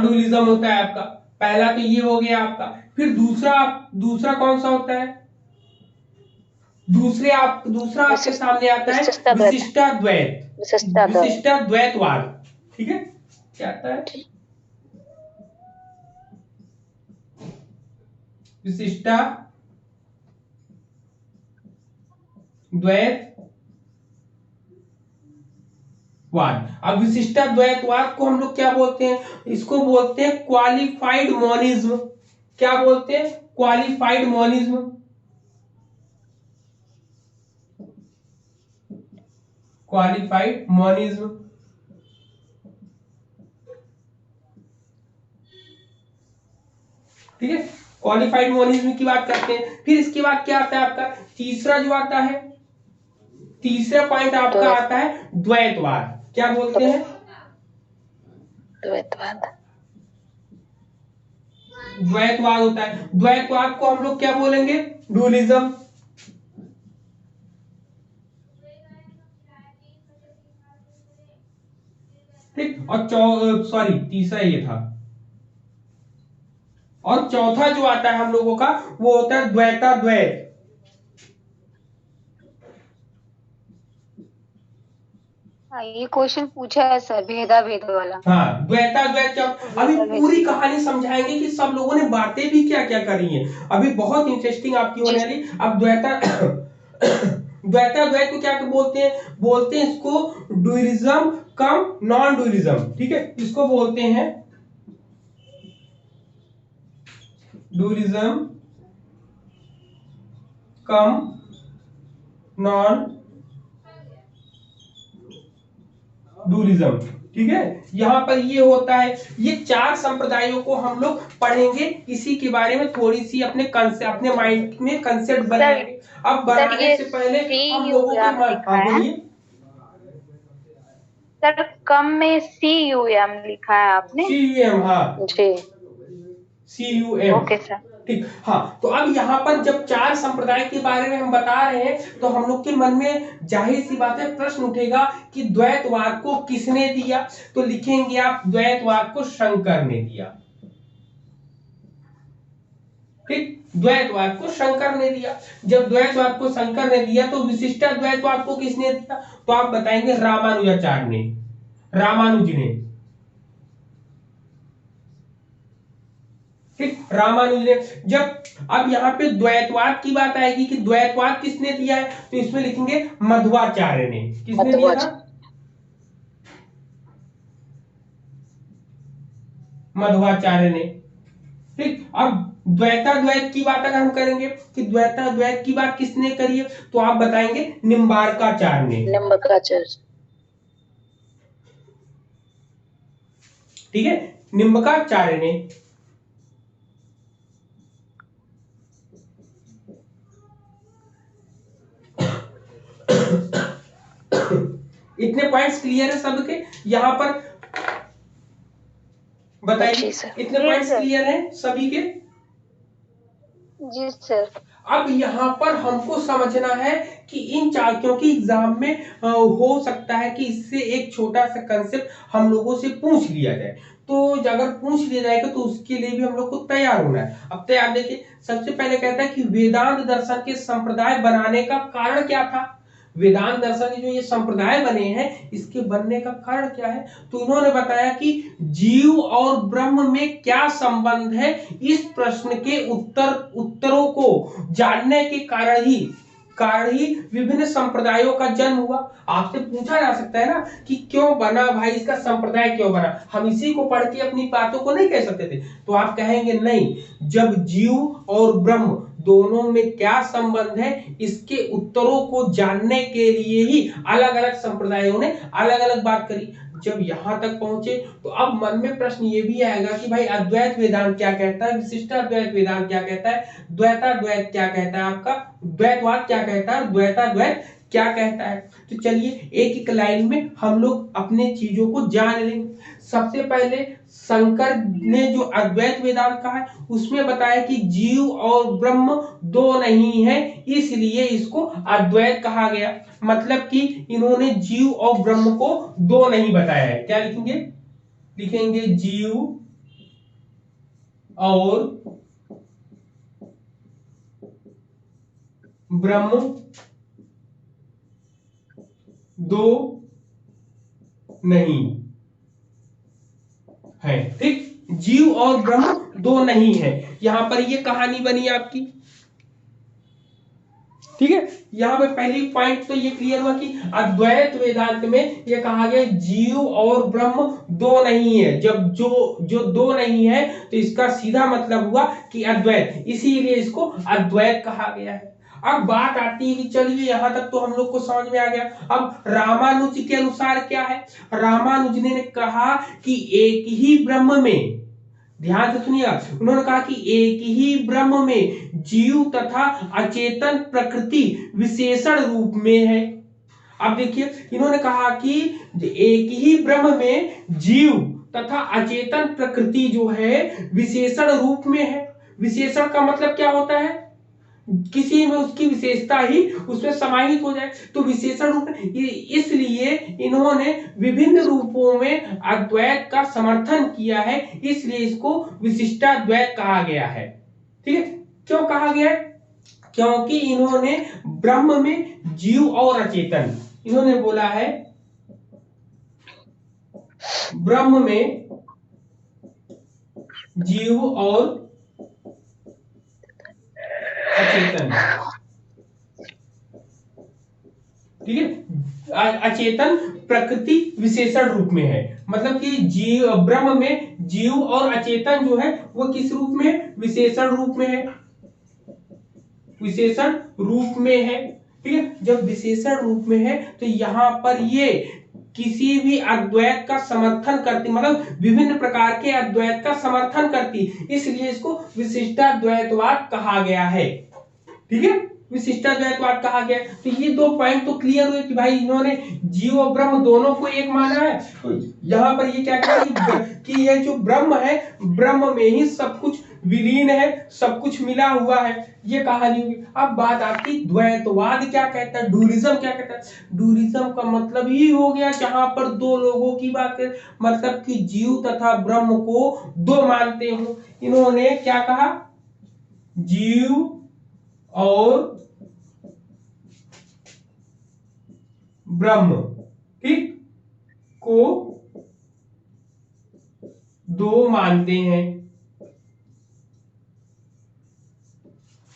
S1: डुअलिज्म होता है आपका। पहला तो ये हो गया आपका, फिर दूसरा कौन सा होता है, दूसरा आपके सामने आता है विशिष्टाद्वैतवाद। ठीक है, क्या आता है, विशिष्टाद्वैतवाद। अब विशिष्टाद्वैतवाद को हम लोग क्या बोलते हैं, इसको बोलते हैं क्वालिफाइड मोनिज्म। क्या बोलते हैं, क्वालिफाइड मोनिज्म। क्वालिफाइड मोनिज्म, ठीक है, क्वालिफाइड मोनिज्म की बात करते हैं। फिर इसके बाद क्या आता है आपका, तीसरा जो आता है, तीसरा पॉइंट आपका आता है द्वैतवाद। क्या बोलते हैं, द्वैतवाद होता है। द्वैतवाद को हम लोग क्या बोलेंगे, डुअलिज्म। ठीक, और तीसरा ये था, और चौथा जो आता है हम लोगों का वो होता है द्वैताद्वैत।
S2: ये क्वेश्चन पूछा है सर, भेदाभेद वाला।
S1: हाँ, द्वैताद्वैत। अभी पूरी कहानी समझाएंगे कि सब लोगों ने बातें भी क्या क्या करी हैं, अभी बहुत इंटरेस्टिंग आपकी होने वाली। अब द्वैताद्वैत को क्या बोलते हैं, इसको डुअलिज्म कम नॉन डुअलिज्म। ठीक है, इसको बोलते हैं डुअलिज्म कम नॉन डुअलिज्म। ठीक है, यहां पर ये होता है, ये 4 संप्रदायों को हम लोग पढ़ेंगे, इसी के बारे में थोड़ी सी अपने माइंड में कंसेप्ट बनाएंगे। अब बनाने से पहले हम लोगों को बोलिए
S2: सर, कम में CUM लिखा है आपने।
S1: CUM, हाँ
S2: जी,
S1: CUM।
S2: Okay sir.
S1: ठीक, हाँ। तो अब यहाँ पर जब 4 संप्रदाय के बारे में हम बता रहे हैं तो हम लोग के मन में जाहिर सी बात है प्रश्न उठेगा कि द्वैतवाद को किसने दिया। तो लिखेंगे आप द्वैतवाद को शंकर ने दिया। ठीक, द्वैतवाद को शंकर ने दिया। जब द्वैतवाद को शंकर ने दिया तो विशिष्टाद्वैतवाद को किसने दिया? तो आप बताएंगे रामानुजाचार्य ने, रामानुज ने। ठीक, रामानुज ने। जब अब यहाँ पे द्वैतवाद की बात आएगी कि द्वैतवाद किसने दिया है, तो इसमें लिखेंगे मध्वाचार्य ने। किसने दिया था? मध्वाचार्य ने। ठीक, अब द्वैताद्वैत की बात अगर हम करेंगे कि द्वैताद्वैत की बात किसने करी है, तो आप बताएंगे निम्बार्काचार्य ने।
S4: निम्बार्काचार्य।
S1: ठीक है, निम्बार्काचार्य ने। इतने पॉइंट्स क्लियर है सबके यहाँ पर? बताइए, इतने पॉइंट्स क्लियर हैं सभी के?
S4: जी सर।
S1: अब यहाँ पर हमको समझना है कि इन चार, क्योंकि एग्जाम में हो सकता है कि इससे एक छोटा सा कंसेप्ट हम लोगों से पूछ लिया जाए। तो अगर पूछ लिया जाएगा तो उसके लिए भी हम लोग को तैयार होना है। अब तैयार देखिए, सबसे पहले कहता है कि वेदांत दर्शन के संप्रदाय बनाने का कारण क्या था। वेदांत दर्शन के जो ये संप्रदाय बने हैं इसके बनने का कारण क्या है, तो इन्होंने बताया कि जीव और ब्रह्म में क्या संबंध है। इस प्रश्न के उत्तरों को जानने के कारण ही विभिन्न संप्रदायों का जन्म हुआ। आपसे पूछा जा सकता है ना कि क्यों बना भाई, इसका संप्रदाय क्यों बना। हम इसी को पढ़ के अपनी बातों को नहीं कह सकते थे, तो आप कहेंगे नहीं, जब जीव और ब्रह्म दोनों में क्या संबंध है, इसके उत्तरों को जानने के लिए ही अलग अलग संप्रदायों ने अलग अलग बात करी। जब यहां तक पहुंचे तो अब मन में प्रश्न ये भी आएगा कि भाई अद्वैत वेदांत क्या कहता है, विशिष्टाद्वैत वेदांत क्या कहता है, द्वैताद्वैत क्या कहता है, आपका द्वैतवाद क्या कहता है, द्वैताद्वैत क्या कहता है। तो चलिए एक एक लाइन में हम लोग अपने चीजों को जान लेंगे। सबसे पहले शंकर ने जो अद्वैत वेदांत कहा है उसमें बताया कि जीव और ब्रह्म दो नहीं है, इसलिए इसको अद्वैत कहा गया। मतलब कि इन्होंने जीव और ब्रह्म को दो नहीं बताया है। क्या लिखेंगे? लिखेंगे जीव और ब्रह्म दो नहीं है। ठीक, जीव और ब्रह्म दो नहीं है। यहां पर ये कहानी बनी आपकी। ठीक है, यहां पे पहली पॉइंट तो ये क्लियर हुआ कि अद्वैत वेदांत में ये कहा गया जीव और ब्रह्म दो नहीं है। जब जो दो नहीं है तो इसका सीधा मतलब हुआ कि अद्वैत, इसीलिए इसको अद्वैत कहा गया है। अब बात आती है कि चलिए यहां तक तो हम लोग को समझ में आ गया। अब रामानुज के अनुसार क्या है? रामानुज ने कहा कि एक ही ब्रह्म में, ध्यान से सुनिएगा, उन्होंने कहा कि एक ही ब्रह्म में जीव तथा अचेतन प्रकृति विशेषण रूप में है। अब देखिए, इन्होंने कहा कि एक ही ब्रह्म में जीव तथा अचेतन प्रकृति जो है विशेषण रूप में है। विशेषण का मतलब क्या होता है? किसी में उसकी विशेषता ही उसमें समाहित हो जाए, तो विशेषण रूप। इसलिए इन्होंने विभिन्न रूपों में अद्वैत का समर्थन किया है, इसलिए इसको विशिष्टाद्वैत कहा गया है। ठीक है, क्यों कहा गया है? क्योंकि इन्होंने ब्रह्म में जीव और अचेतन, इन्होंने बोला है ब्रह्म में जीव और अचेतन। ठीक है, अचेतन प्रकृति विशेषण रूप में है। मतलब कि जीव, ब्रह्म में जीव और अचेतन जो है वो किस रूप में? विशेषण रूप में है। विशेषण रूप में है। ठीक है, जब विशेषण रूप में है तो यहां पर ये किसी भी अद्वैत का समर्थन करती, मतलब विभिन्न प्रकार के अद्वैत का समर्थन करती, इसलिए इसको विशिष्टाद्वैतवाद कहा गया है। ठीक है, विशिष्टाद्वैतवाद कहा गया। तो ये दो पॉइंट तो क्लियर हुए कि भाई इन्होंने जीव और ब्रह्म दोनों को एक माना है। तो यहाँ पर ये क्या कहा कि ये जो ब्रह्म है, ब्रह्म में ही सब कुछ विलीन है, सब कुछ मिला हुआ है, ये कहानी हुई। अब बात आती द्वैतवाद क्या कहता है, डुअलिज्म क्या कहता है। डुअलिज्म का मतलब ही हो गया जहां पर दो लोगों की बात है, मतलब कि जीव तथा ब्रह्म को दो मानते हो। इन्होंने क्या कहा, जीव और ब्रह्म, ठीक, को दो मानते हैं,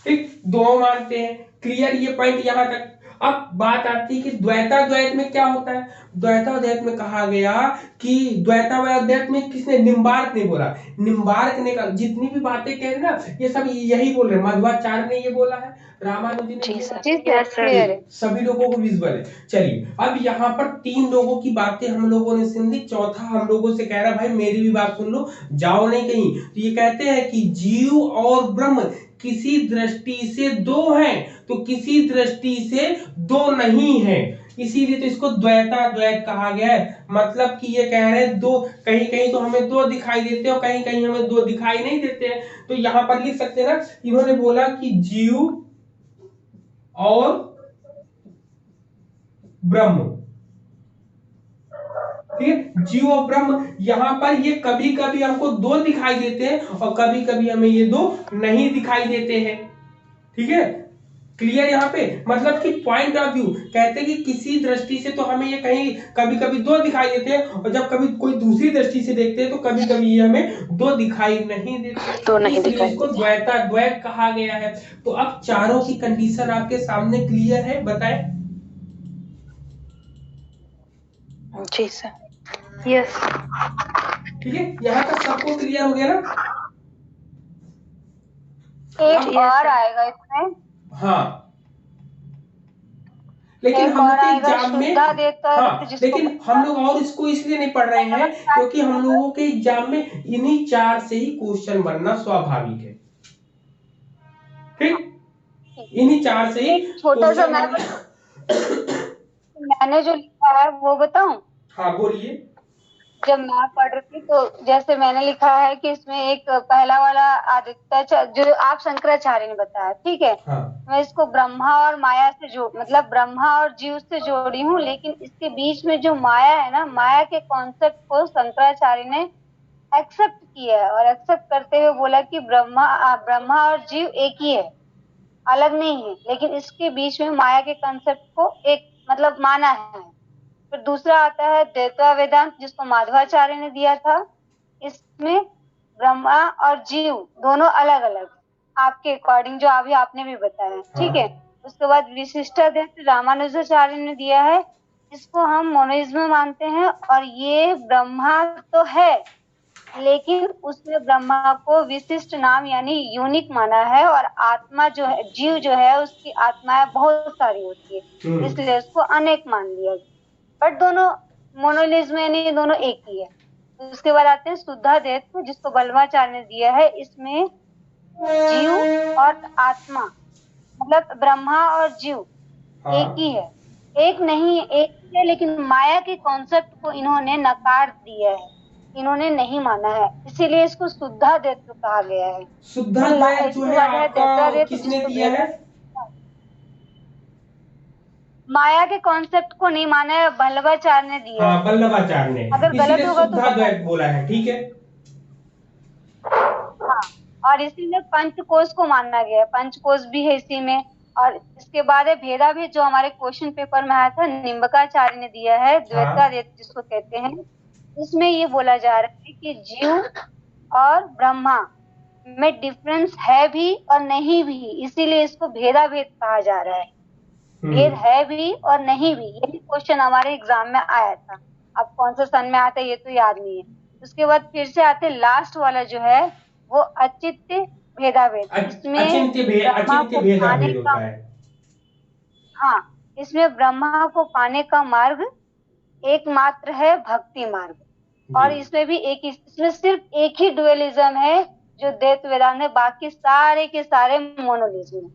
S1: ठीक, दो मानते हैं। क्लियर, ये पॉइंट यहां तक। अब बात आती है कि द्वैताद्वैत में क्या होता है। द्वैताद्वैत में कहा गया कि द्वैताद्वैत में किसने, निम्बार्क ने बोला। निम्बार्क ने कहा, जितनी भी बातें कह रहे ना ये सब यही बोल रहे, मध्वाचार्य ने ये बोला है, रामानुजी ने ये बोला, सभी लोगों को विजुअल है। चलिए, अब यहाँ पर तीन लोगों की बातें हम लोगों ने सुन ली, चौथा हम लोगों से कह रहा भाई मेरी भी बात सुन लो, जाओ नहीं कहीं। तो ये कहते हैं कि जीव और ब्रह्म किसी दृष्टि से दो हैं, तो किसी दृष्टि से दो नहीं है, इसीलिए तो इसको द्वैताद्वैत कहा गया है। मतलब कि ये कह रहे हैं दो, कहीं कहीं तो हमें दो दिखाई देते हैं और कहीं कहीं हमें दो दिखाई नहीं देते हैं। तो यहां पर लिख सकते हैं ना, इन्होंने बोला कि जीव और ब्रह्म, ठीक है, जीव और ब्रह्म, यहां पर ये कभी कभी हमको दो दिखाई देते हैं और कभी कभी हमें ये दो नहीं दिखाई देते हैं, ठीक है। क्लियर यहाँ पे, मतलब कि पॉइंट ऑफ व्यू कहते हैं कि किसी दृष्टि से तो हमें ये कहीं कभी कभी दो दिखाई देते हैं और जब कभी कोई दूसरी दृष्टि से देखते हैं तो कभी कभी ये हमें दो दिखाई नहीं देते, तो नहीं दिखाई, इसको द्वैताद्वैत कहा गया है। तो अब चारों की कंडीशन आपके सामने क्लियर है, बताएं।
S4: जी सर, यस,
S1: ठीक है, यहाँ तक सबको क्लियर हो गया ना।
S2: एक और आएगा इसमें,
S1: हाँ, लेकिन हम लोग के एग्जाम में, हाँ, लेकिन हम लोग और इसको इसलिए नहीं पढ़ रहे हैं क्योंकि हम लोगों के एग्जाम में इन्हीं चार से ही क्वेश्चन बनना स्वाभाविक है, ठीक, इन्हीं चार से ही
S2: छोटा सा मैंने जो लिखा है वो बताऊं।
S1: हाँ बोलिए।
S2: जब मैं पढ़ रही थी तो जैसे मैंने लिखा है कि इसमें एक पहला वाला आदित्य जो आप शंकराचार्य ने बताया, ठीक है,
S1: हाँ।
S2: मैं इसको ब्रह्मा और माया से मतलब ब्रह्मा और जीव से जोड़ी हूँ, लेकिन इसके बीच में जो माया है ना, माया के कॉन्सेप्ट को शंकराचार्य ने एक्सेप्ट किया है और एक्सेप्ट करते हुए बोला कि ब्रह्मा और जीव एक ही है, अलग नहीं है, लेकिन इसके बीच में माया के कॉन्सेप्ट को एक मतलब माना है। फिर दूसरा आता है द्वैता वेदांत, जिसको माधवाचार्य ने दिया था। इसमें ब्रह्मा और जीव दोनों अलग अलग आपके अकॉर्डिंग, जो अभी आपने भी बताया, ठीक है। उसके बाद विशिष्टाद्वैत रामानुजाचार्य ने दिया है, इसको हम मोनोइज्म मानते हैं, और ये ब्रह्मा तो है लेकिन उसमें ब्रह्मा को विशिष्ट नाम यानी यूनिक माना है, और आत्मा जो है, जीव जो है, उसकी आत्माएं बहुत सारी होती है, इसलिए उसको अनेक मान लिया गया। बट दोनों मोनोलिज्म यानी दोनों एक ही है। उसके बाद आते हैं शुद्धाद्वैत, जिसको बल्लवाचार्य ने दिया है। इसमें जीव और आत्मा मतलब ब्रह्मा और जीव एक ही है, एक नहीं, एक ही है, लेकिन माया के कॉन्सेप्ट को इन्होंने नकार दिया है, इन्होंने नहीं माना है, इसीलिए इसको शुद्धाद्वैत कहा गया है।
S1: शुद्धाद्वैत जो है आपका किसने दिया है?
S2: माया के कॉन्सेप्ट को नहीं माना है, बल्लवाचार्य ने दिया है।
S1: हाँ, बल्लवाचार्य ने,
S2: अगर गलत होगा तो
S1: शुद्धाद्वैत बोला है, ठीक है।
S2: हाँ, और इसी में पंचकोश को माना गया है, पंचकोश भी है इसी में। और इसके बाद है भेदाभेद, जो हमारे क्वेश्चन पेपर में आया था, निम्बकाचार्य ने दिया है, द्वैताद्वैत जिसको कहते हैं। इसमें ये बोला जा रहा है कि जीव और ब्रह्मा में डिफरेंस है भी और नहीं भी, इसीलिए इसको भेदाभेद कहा जा रहा है। भेद है भी और नहीं भी, यही क्वेश्चन हमारे एग्जाम में आया था। अब कौन सा सन में आता है ये तो याद नहीं है। उसके बाद फिर से आते लास्ट वाला जो है वो अचित्य भेदाभेद, इसमें
S1: अचिंत्य भेदाभेद होता है।
S2: हाँ, इसमें ब्रह्मा को पाने का मार्ग एकमात्र है भक्ति मार्ग, और इसमें भी इसमें सिर्फ एक ही डुअलिज्म है जो द्वैत वेदांत है, बाकी सारे के सारे मोनोलिज्म है।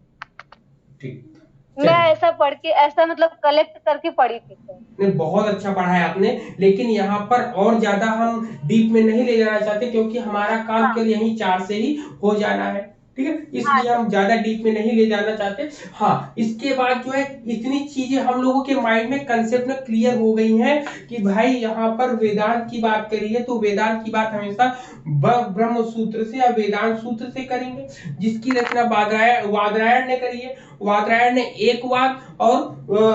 S1: ठीक,
S4: मैं ऐसा पढ़ के ऐसा मतलब कलेक्ट करके पढ़ी थी सर।
S1: नहीं, बहुत अच्छा पढ़ा है आपने, लेकिन यहाँ पर और ज्यादा हम डीप में नहीं ले जाना चाहते, क्योंकि हमारा काम
S4: हाँ
S1: केवल यही 4 से ही हो जाना है, ठीक है,
S4: हाँ
S1: इसलिए हम ज्यादा डीप में नहीं ले जाना चाहते। हाँ, इसके बाद जो है इतनी चीजें हम लोगों के माइंड में कंसेप्ट में क्लियर हो गई हैं कि भाई यहाँ पर वेदांत की बात करी है तो वेदांत की बात हमेशा ब्रह्म सूत्र से या वेदांत सूत्र से करेंगे, जिसकी रचना वादरायण ने करी है। वादरायण ने एकवाद और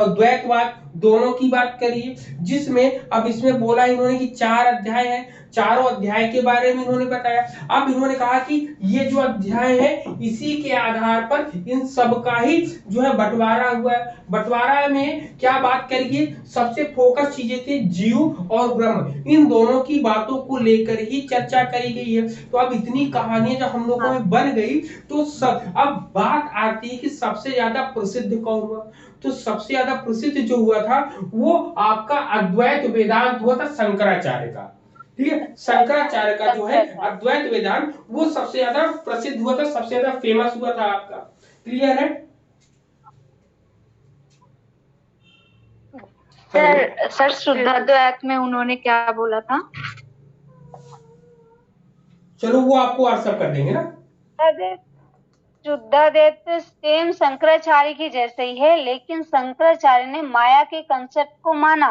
S1: द्वैतवाद दोनों की बात करी है, जिसमें अब इसमें बोला इन्होंने कि 4 अध्याय है, चारों अध्याय के बारे में इन्होंने बताया। अब इन्होंने कहा कि ये जो अध्याय है इसी के आधार पर इन सब का ही जो है बंटवारा हुआ है। बंटवारा में क्या बात करिए, सबसे फोकस चीजें थी जीव और ब्रह्म, इन दोनों की बातों को लेकर ही चर्चा करी गई है। तो अब इतनी कहानियां जब हम लोगों में बन गई तो सब, अब बात आती है कि सबसे ज्यादा प्रसिद्ध कौन हुआ। तो सबसे ज्यादा प्रसिद्ध जो हुआ था वो आपका अद्वैत वेदांत हुआ था शंकराचार्य का, ठीक है। शंकराचार्य का जो है अद्वैत वेदांत वो सबसे ज्यादा प्रसिद्ध हुआ था, सबसे ज्यादा फेमस हुआ था आपका। क्लियर है
S2: सर? सर शुद्धाद्वैत में उन्होंने क्या बोला था?
S1: चलो वो आपको व्हाट्सएप कर देंगे ना।
S4: शुद्धाद्वैत सेम शंकराचार्य की जैसे ही है, लेकिन शंकराचार्य ने माया के कंसेप्ट को माना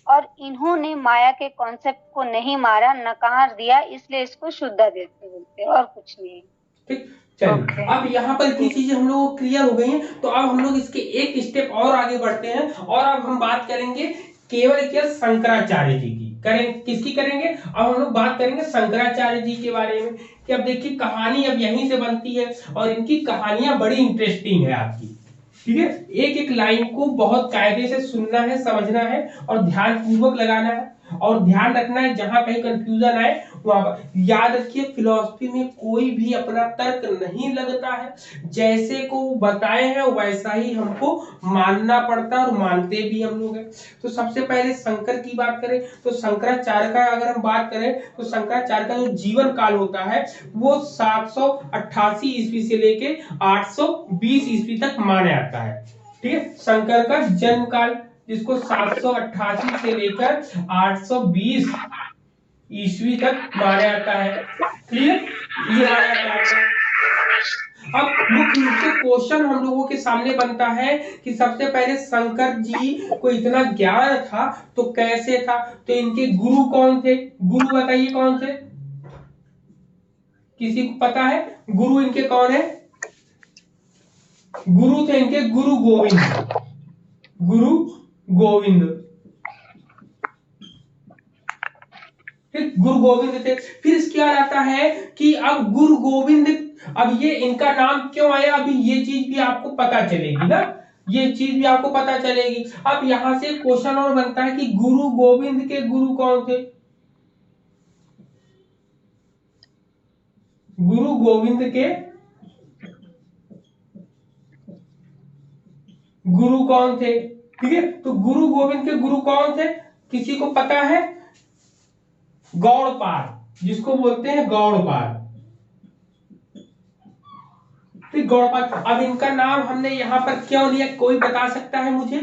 S4: और इन्होंने माया के कॉन्सेप्ट को नहीं मारा, नकार दिया, इसलिए इसको शुद्धाद्वैत बोलते हैं और कुछ नहीं।
S1: ठीक, चलिए अब यहाँ पर इतनी चीजें हम लोग को क्लियर हो गई हैं, तो अब हम लोग इसके एक स्टेप और आगे बढ़ते हैं और अब हम बात करेंगे केवल शंकराचार्य जी की। करें किसकी करेंगे? अब हम लोग बात करेंगे शंकराचार्य जी के बारे में कि अब देखिए कहानी अब यहीं से बनती है और इनकी कहानियां बड़ी इंटरेस्टिंग है आपकी, ठीक है। एक एक लाइन को बहुत कायदे से सुनना है, समझना है और ध्यान पूर्वक लगाना है और ध्यान रखना है जहां कहीं कंफ्यूजन आए वहां पर। याद रखिए फिलॉसफी में कोई भी अपना तर्क नहीं लगता है, जैसे को बताए हैं वैसा ही हमको मानना पड़ता है और मानते भी हम लोग हैं। तो सबसे पहले शंकर की बात करें तो शंकराचार्य का अगर हम बात करें तो शंकराचार्य का जो जीवन काल होता है वो 788 ईस्वी से लेके 820 ईस्वी तक माना जाता है, ठीक है। शंकर का जन्म काल जिसको 788 से लेकर 820 ईस्वी तक माना जाता है, क्लियर, ये माना जाता है। अब मुख्य रूप से क्वेश्चन हम लोगों के सामने बनता है कि सबसे पहले शंकर जी को इतना ज्ञान था तो कैसे था, तो इनके गुरु कौन थे? गुरु बताइए कौन थे, किसी को पता है गुरु इनके कौन है? गुरु थे इनके गुरु गोविंद, गुरु गोविंद, गुरु गोविंद थे। फिर इसके बाद आता है कि अब गुरु गोविंद, अब ये इनका नाम क्यों आया, अभी ये चीज भी आपको पता चलेगी ना, ये चीज भी आपको पता चलेगी। अब यहां से क्वेश्चन और बनता है कि गुरु गोविंद के गुरु कौन थे? गुरु गोविंद के गुरु कौन थे? ठीक है, तो गुरु गोविंद के गुरु कौन थे, किसी को पता है? गौड़पाद, जिसको बोलते हैं गौड़पाद, ठीक, गौड़पाद। अब इनका नाम हमने यहाँ पर क्यों लिया, कोई बता सकता है मुझे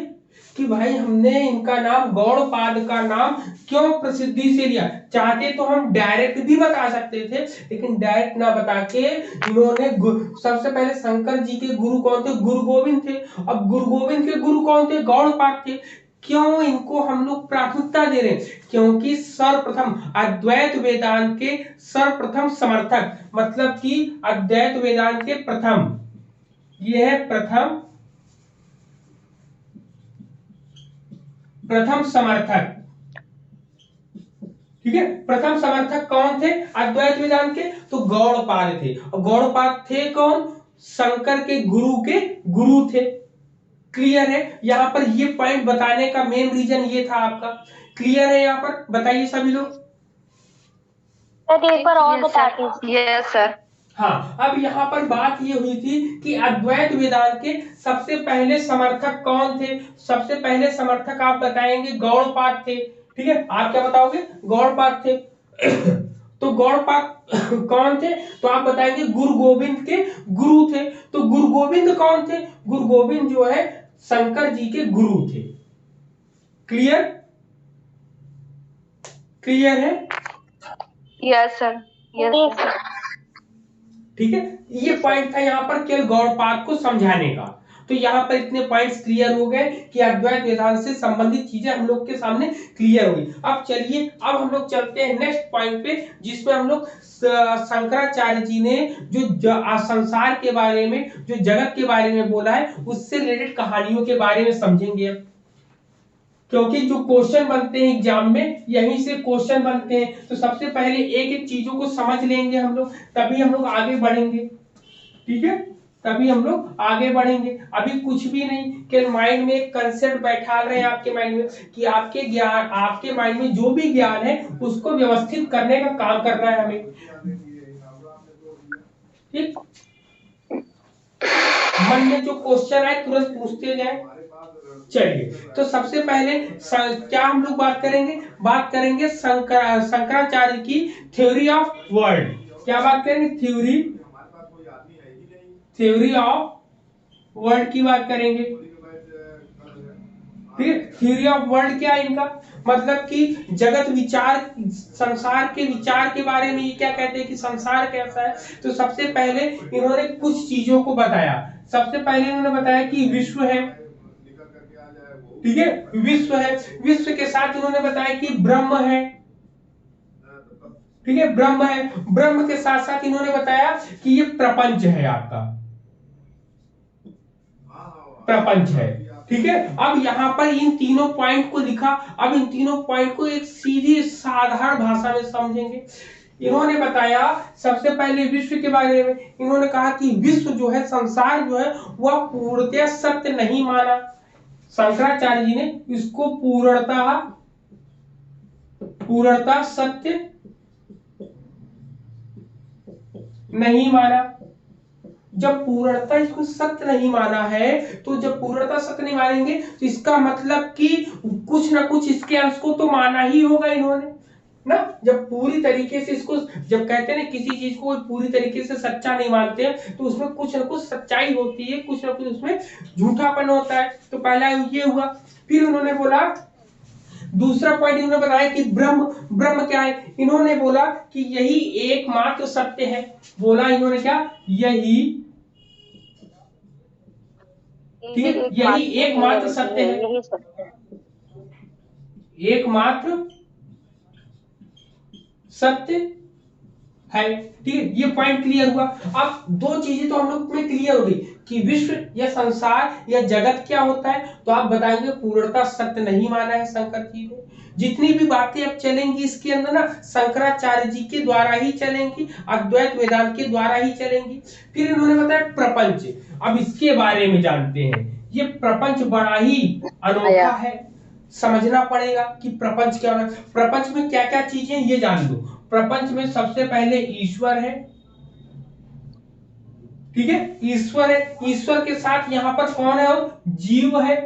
S1: कि भाई हमने इनका नाम गौड़पाद का नाम क्यों प्रसिद्धि से लिया? चाहते तो हम डायरेक्ट भी बता सकते थे, लेकिन डायरेक्ट ना बता के इन्होंने सबसे पहले शंकर जी के गुरु कौन थे? गुरु गोविंद थे। अब गुरु गोविंद के गुरु कौन थे? गौड़पाद थे। क्यों इनको हम लोग प्राथमिकता दे रहे हैं? क्योंकि सर्वप्रथम अद्वैत वेदांत के सर्वप्रथम समर्थक, मतलब कि अद्वैत वेदांत के प्रथम, ये है प्रथम समर्थक, ठीक है। प्रथम समर्थक कौन थे अद्वैत वेदांत के? तो गौड़पाद थे। और गौड़पाद थे कौन? शंकर के गुरु थे। क्लियर है? यहां पर ये पॉइंट बताने का मेन रीजन ये था आपका। क्लियर है यहाँ पर? बताइए सभी लोग।
S4: एक बार और बता दीजिए।
S2: Yes sir.
S1: हाँ, अब यहाँ पर बात ये हुई थी कि अद्वैत वेदांत के सबसे पहले समर्थक कौन थे? सबसे पहले समर्थक आप बताएंगे गौड़पाद थे, ठीक है। आप क्या बताओगे? गौड़पाद थे। तो गौड़पाद कौन थे? तो आप बताएंगे गुरु गोविंद के गुरु थे। तो गुरु गोविंद कौन थे? गुरु गोविंद जो है शंकर जी के गुरु थे। क्लियर? क्लियर है?
S3: Yes sir, yes sir.
S1: ठीक है, ये पॉइंट था यहाँ पर केवल गौड़पाद को समझाने का। तो यहाँ पर इतने पॉइंट्स क्लियर हो गए कि अद्वैत वेदांत से संबंधित चीजें हम लोग के सामने क्लियर हुई। अब चलिए, अब हम लोग चलते हैं नेक्स्ट पॉइंट पे, जिसमें हम लोग शंकराचार्य जी ने जो संसार के बारे में, जो जगत के बारे में बोला है, उससे रिलेटेड कहानियों के बारे में समझेंगे। क्योंकि जो क्वेश्चन बनते हैं एग्जाम में, यहीं से क्वेश्चन बनते हैं। तो सबसे पहले एक एक चीजों को समझ लेंगे हम लोग, तभी हम लोग आगे बढ़ेंगे। ठीक है, तभी हम लोग आगे बढ़ेंगे। अभी कुछ भी नहीं, केवल माइंड में एक कंसेप्ट बैठा रहे हैं आपके माइंड में, कि आपके ज्ञान, आपके माइंड में जो भी ज्ञान है उसको व्यवस्थित करने का काम करना है हमें। ठीक, मन में जो क्वेश्चन आए तुरंत पूछते जाए। चलिए, तो सबसे पहले क्या हम लोग बात करेंगे? बात करेंगे शंकराचार्य की थ्योरी ऑफ वर्ल्ड। क्या बात करेंगे? थ्योरी ऑफ वर्ल्ड की बात करेंगे। फिर थ्योरी ऑफ वर्ल्ड क्या है इनका? मतलब कि जगत विचार, संसार के विचार के बारे में ये क्या कहते हैं कि संसार कैसा है। तो सबसे पहले इन्होंने कुछ चीजों को बताया। सबसे पहले इन्होंने बताया कि विश्व है। ठीक है, विश्व है। विश्व के साथ इन्होंने बताया कि ब्रह्म है। ठीक है, ब्रह्म है। ब्रह्म के साथ साथ इन्होंने बताया कि ये प्रपंच है, आपका प्रपंच है। ठीक है, अब यहाँ पर इन तीनों पॉइंट को लिखा। अब इन तीनों पॉइंट को एक सीधी साधारण भाषा में समझेंगे। इन्होंने बताया सबसे पहले विश्व के बारे में। इन्होंने कहा कि विश्व जो है, संसार जो है, वह पूर्णतः सत्य नहीं माना। शंकराचार्य जी ने इसको पूर्णतः सत्य नहीं माना। जब पूर्णतः इसको सत्य नहीं माना है, तो जब पूर्णतः सत्य नहीं मानेंगे तो इसका मतलब कि कुछ ना कुछ इसके अंश को तो माना ही होगा इन्होंने ना। जब पूरी तरीके से इसको, जब कहते हैं ना किसी चीज को पूरी तरीके से सच्चा नहीं मानते हैं, तो उसमें कुछ ना कुछ सच्चाई होती है, कुछ ना कुछ उसमें झूठापन होता है। तो पहला ये हुआ। फिर उन्होंने बोला, दूसरा पॉइंट इन्होंने बताया कि ब्रह्म क्या है। इन्होंने बोला कि यही एकमात्र सत्य है। बोला इन्होंने क्या? यही एकमात्र सत्य है। एकमात्र सत्य है। ठीक है, ये पॉइंट क्लियर हुआ। अब दो चीजें तो हम लोग में क्लियर हो गई कि विश्व या संसार या जगत क्या होता है। तो आप बताएंगे पूर्णतः सत्य नहीं माना है शंकर जी ने। जितनी भी बातें अब चलेंगी इसके अंदर ना, शंकराचार्य जी के द्वारा ही चलेंगी, अद्वैत वेदांत के द्वारा ही चलेंगी। फिर इन्होंने बताया प्रपंच। अब इसके बारे में जानते हैं। ये प्रपंच बड़ा ही अनोखा है, समझना पड़ेगा कि प्रपंच क्या है। प्रपंच में क्या क्या चीजें ये जान लो। प्रपंच में सबसे पहले ईश्वर है। ठीक है, ईश्वर है। ईश्वर के साथ यहाँ पर कौन है? और जीव है।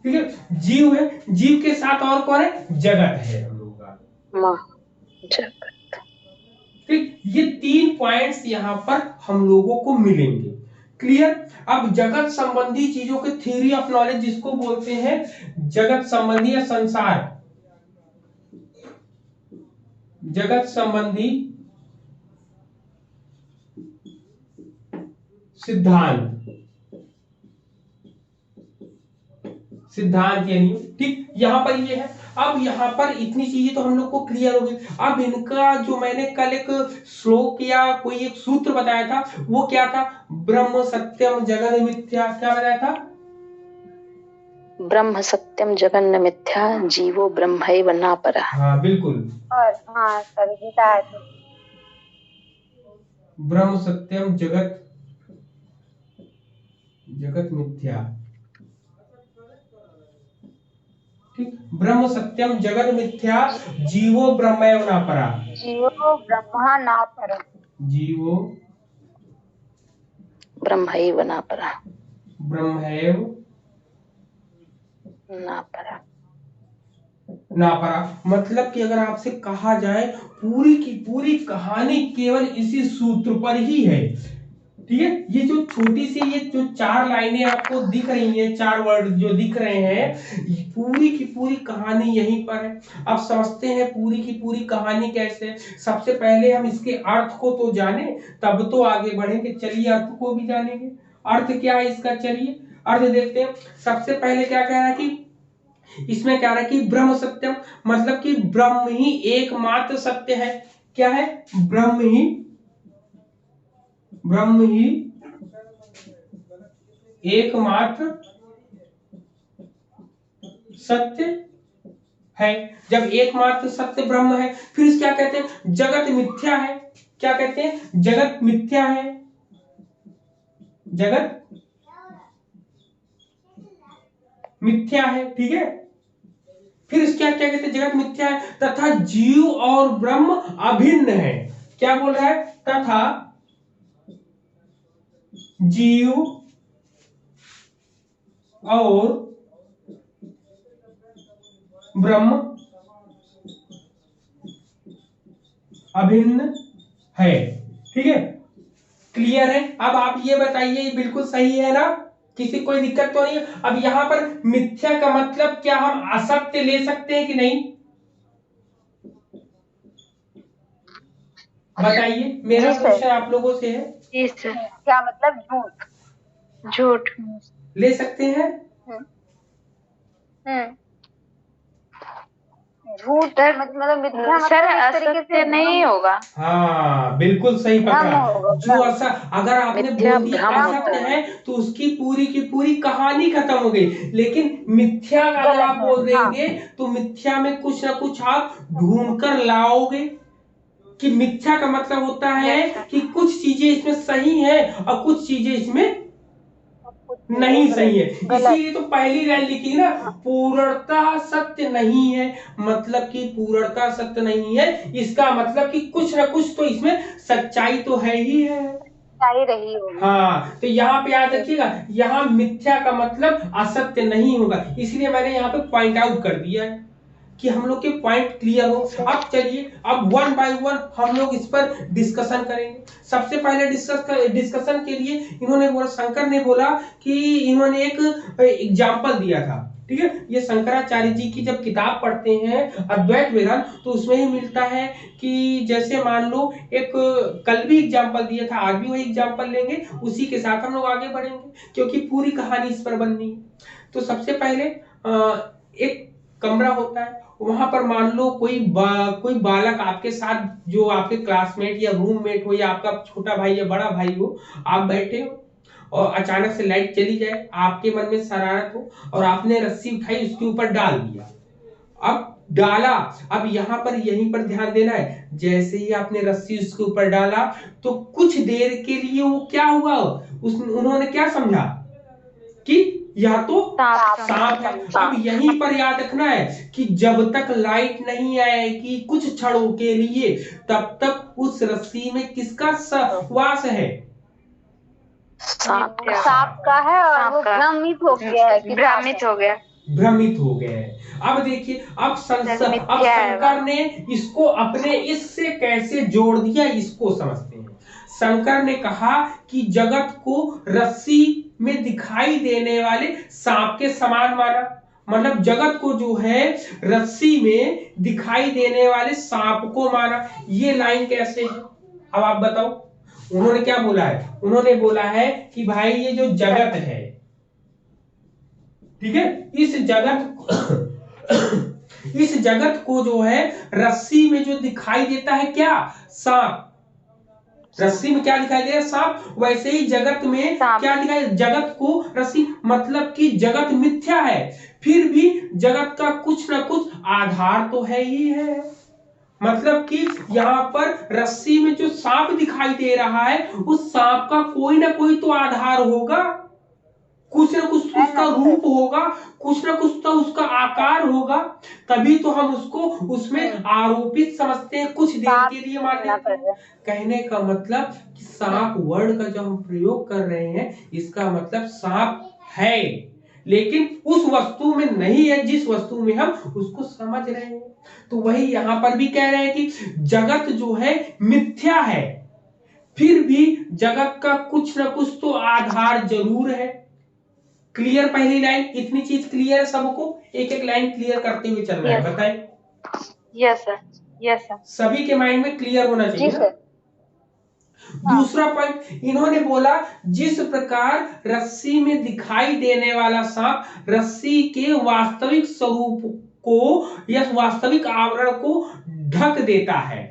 S1: ठीक है, जीव है। जीव के साथ और कौन है? जगत है हम लोगों का।
S3: जगत।
S1: ठीक, ये तीन पॉइंट्स यहाँ पर हम लोगों को मिलेंगे। क्लियर? अब जगत संबंधी चीजों के थ्योरी ऑफ नॉलेज जिसको बोलते हैं, जगत संबंधी या जगत संबंधी सिद्धांत यानी, ठीक, यहाँ पर ये है। अब यहाँ पर इतनी चीजें तो हम लोग को क्लियर हो गई। अब इनका जो मैंने कल एक श्लोक या कोई एक सूत्र बताया था, वो क्या था? ब्रह्म सत्यम जगन मिथ्या। क्या बताया था?
S3: ब्रह्म सत्यम जगन मिथ्या, जीवो ब्रह्मैव न परः।
S1: हाँ बिल्कुल।
S4: और हाँ सर, गीता है।
S1: ब्रह्म सत्यम जगत मिथ्या। ठीक, ब्रह्म सत्यम जगत मिथ्या, जीवो ब्रह्मैव न परः।
S4: जीवो ब्रह्मा न परः।
S1: जीवो
S3: ब्रह्मैव न परः।
S1: ब्रह्मैव
S3: न परः।
S1: ना परा। मतलब कि अगर आपसे कहा जाए पूरी की पूरी कहानी केवल इसी सूत्र पर ही है। ठीक है। ये जो छोटी सी ये जो 4 लाइनें आपको दिख रही हैं, 4 वर्ड जो दिख रहे हैं, पूरी की पूरी कहानी यहीं पर है। अब समझते हैं पूरी की पूरी कहानी कैसे है। सबसे पहले हम इसके अर्थ को तो जाने, तब तो आगे बढ़ेंगे। चलिए अर्थ को भी जानेंगे। अर्थ क्या है इसका, चलिए अर्थ देखते हैं। सबसे पहले क्या कह रहा है कि इसमें क्या रहा है कि ब्रह्म सत्यम, मतलब कि ब्रह्म ही एकमात्र सत्य है। क्या है, ब्रह्म ही एकमात्र सत्य है। जब एकमात्र सत्य ब्रह्म है, फिर क्या कहते हैं, जगत मिथ्या है। क्या कहते हैं, जगत मिथ्या है। जगत मिथ्या है, ठीक है। फिर इसका क्या कहते हैं, जगत मिथ्या है तथा जीव और ब्रह्म अभिन्न है। क्या बोल रहा है, तथा जीव और ब्रह्म अभिन्न है, ठीक है। क्लियर है। अब आप ये बताइए, ये बिल्कुल सही है ना, किसी कोई दिक्कत तो नहीं है। अब यहां पर मिथ्या का मतलब क्या हम असत्य ले सकते हैं कि नहीं, बताइए। मेरा क्वेश्चन आप लोगों से है।
S2: जी सर।
S4: क्या मतलब, झूठ?
S2: झूठ
S1: ले सकते हैं।
S4: झूठ मतलब मिथ्या,
S2: सर
S4: मतलब एक तरीके
S2: असत्य
S4: से
S2: नहीं होगा।
S1: हाँ बिल्कुल सही पकड़ा। जो ऐसा अगर आपने
S2: मिथ्या
S1: बोल दिया
S2: भ्रम
S1: असत्य
S2: होता
S1: है तो उसकी पूरी की पूरी कहानी खत्म हो गई। लेकिन मिथ्या अगर आप बोल देंगे तो मिथ्या में कुछ ना कुछ आप ढूंढ कर लाओगे। कि मिथ्या का मतलब होता है कि कुछ चीजें इसमें सही है और कुछ चीजें इसमें नहीं सही है। इसीलिए तो पहली लाइन लिखी ना, पूर्णतः सत्य नहीं है। मतलब कि पूर्णतः सत्य नहीं है, इसका मतलब कि कुछ ना कुछ तो इसमें सच्चाई तो है ही है।
S4: सच्चाई रही होगी।
S1: हाँ, तो यहाँ पे याद रखिएगा, यहाँ मिथ्या का मतलब असत्य नहीं होगा। इसलिए मैंने यहाँ पे पॉइंट आउट कर दिया है कि हम लोग के पॉइंट क्लियर हो। अब चलिए, अब 1 बाय 1 हम लोग इस पर डिस्कशन करेंगे। सबसे पहले डिस्कशन के लिए इन्होंने बोला, शंकर ने बोला कि इन्होंने एक एग्जाम्पल दिया था, ठीक है। ये शंकराचार्य जी की जब किताब पढ़ते हैं अद्वैत वेदांत, तो उसमें ही मिलता है कि जैसे मान लो एक, कल भी एग्जाम्पल दिया था, आज भी वही एग्जाम्पल लेंगे, उसी के साथ हम लोग आगे बढ़ेंगे क्योंकि पूरी कहानी इस पर बननी है। तो सबसे पहले एक कमरा होता है, वहां पर मान लो कोई बालक आपके साथ, जो आपके क्लासमेट या रूममेट हो या आपका छोटा भाई या बड़ा भाई हो, आप बैठे हो और अचानक से लाइट चली जाए, आपके मन में शरारत हो और आपने रस्सी उठाई उसके ऊपर डाल दिया। अब डाला, अब यहां पर यहीं पर ध्यान देना है, जैसे ही आपने रस्सी उसके ऊपर डाला तो कुछ देर के लिए वो क्या हुआ, उन्होंने क्या समझा कि या तो सांप है। अब यहीं पर याद रखना है कि जब तक लाइट नहीं आएगी कुछ क्षणों के लिए, तब तक उस रस्सी में किसका वास है,
S2: सांप
S4: का है। और वो भ्रमित हो गया है,
S1: भ्रमित हो गए। अब देखिए, अब शंकर ने इसको अपने इससे कैसे जोड़ दिया, इसको समझते हैं। शंकर ने कहा कि जगत को रस्सी में दिखाई देने वाले सांप के समान माना। मतलब जगत को जो है रस्सी में दिखाई देने वाले सांप को माना। ये लाइन कैसे है, अब आप बताओ। उन्होंने क्या बोला है, उन्होंने बोला है कि भाई ये जो जगत है, ठीक है, इस जगत को जो है रस्सी में जो दिखाई देता है क्या, सांप। रस्सी में क्या दिखाई दे रहा है, सांप। वैसे ही जगत में क्या दिखाई, जगत को रस्सी, मतलब कि जगत मिथ्या है, फिर भी जगत का कुछ ना कुछ आधार तो है ही है। मतलब कि यहाँ पर रस्सी में जो सांप दिखाई दे रहा है, उस सांप का कोई ना कोई तो आधार होगा, कुछ ना कुछ तो उसका रूप होगा, कुछ ना कुछ तो उसका आकार होगा, तभी तो हम उसको उसमें आरोपित समझते हैं, कुछ देर के लिए मानते हैं। कहने का मतलब कि सांप वर्ड का जो हम प्रयोग कर रहे हैं, इसका मतलब सांप है, लेकिन उस वस्तु में नहीं है जिस वस्तु में हम उसको समझ रहे हैं। तो वही यहां पर भी कह रहे हैं कि जगत जो है मिथ्या है, फिर भी जगत का कुछ ना कुछ तो आधार जरूर है। क्लियर? पहली लाइन इतनी चीज क्लियर है सबको? एक एक लाइन क्लियर करते हुए चलना है, बताएं।
S2: Yes sir, yes sir.
S1: सभी के माइंड में क्लियर होना चाहिए ना। दूसरा पॉइंट इन्होंने बोला, जिस प्रकार रस्सी में दिखाई देने वाला सांप रस्सी के वास्तविक स्वरूप को या वास्तविक आवरण को ढक देता है,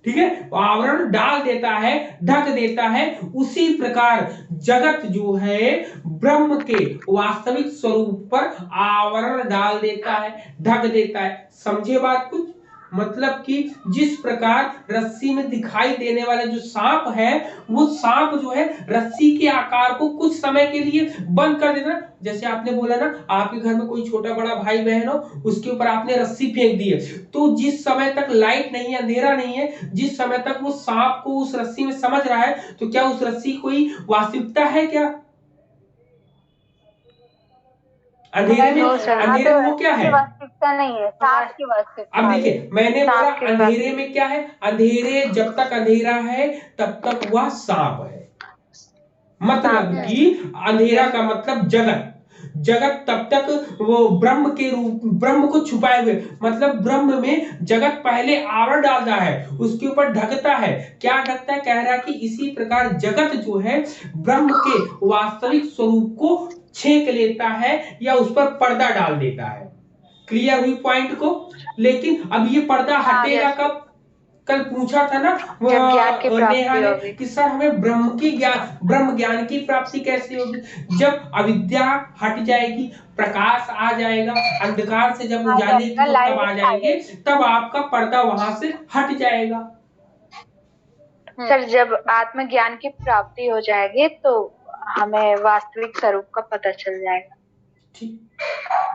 S1: ठीक है, आवरण डाल देता है, ढक देता है, उसी प्रकार जगत जो है ब्रह्म के वास्तविक स्वरूप पर आवरण डाल देता है, ढक देता है। समझे बात कुछ? मतलब कि जिस प्रकार रस्सी में दिखाई देने वाला जो सांप है, वो सांप जो है रस्सी के आकार को कुछ समय के लिए बंद कर देता है। जैसे आपने बोला ना, आपके घर में कोई छोटा बड़ा भाई बहन हो, उसके ऊपर आपने रस्सी फेंक दी है, तो जिस समय तक लाइट नहीं है, अंधेरा नहीं है, जिस समय तक वो सांप को उस रस्सी में समझ रहा है, तो क्या उस रस्सी कोई वास्तविकता है क्या? अंधेरे में वो क्या है?
S4: वास्तविकता नहीं है, सांप की वास्तविकता।
S1: अब देखिए, मैंने बोला अंधेरे में क्या है? अंधेरे, जब तक अंधेरा है तब तक वह सांप है। मतलब कि अंधेरा का मतलब जगत, जगत तब तक वो ब्रह्म के रूप, ब्रह्म को छुपाए हुए, मतलब ब्रह्म में जगत पहले आवरण डालता है, उसके ऊपर ढकता है। क्या ढकता है? कह रहा है कि इसी प्रकार जगत जो है ब्रह्म के वास्तविक स्वरूप को छेक लेता है या उस पर पर्दा डाल देता है। क्लियर हुई पॉइंट को? लेकिन अब ये पर्दा हटेगा कब? कल पूछा था ना नेहा ने कि सर हमें ब्रह्म ज्ञान की प्राप्ति कैसे होगी? जब अविद्या हट जाएगी, प्रकाश आ जाएगा, अंधकार से जब उजाले की ओर तब आ जाएंगे, तब आपका पर्दा वहां से हट जाएगा।
S2: सर जब आत्मज्ञान की प्राप्ति हो जाएगी तो हमें वास्तविक स्वरूप का पता चल जाएगा।
S1: ठीक,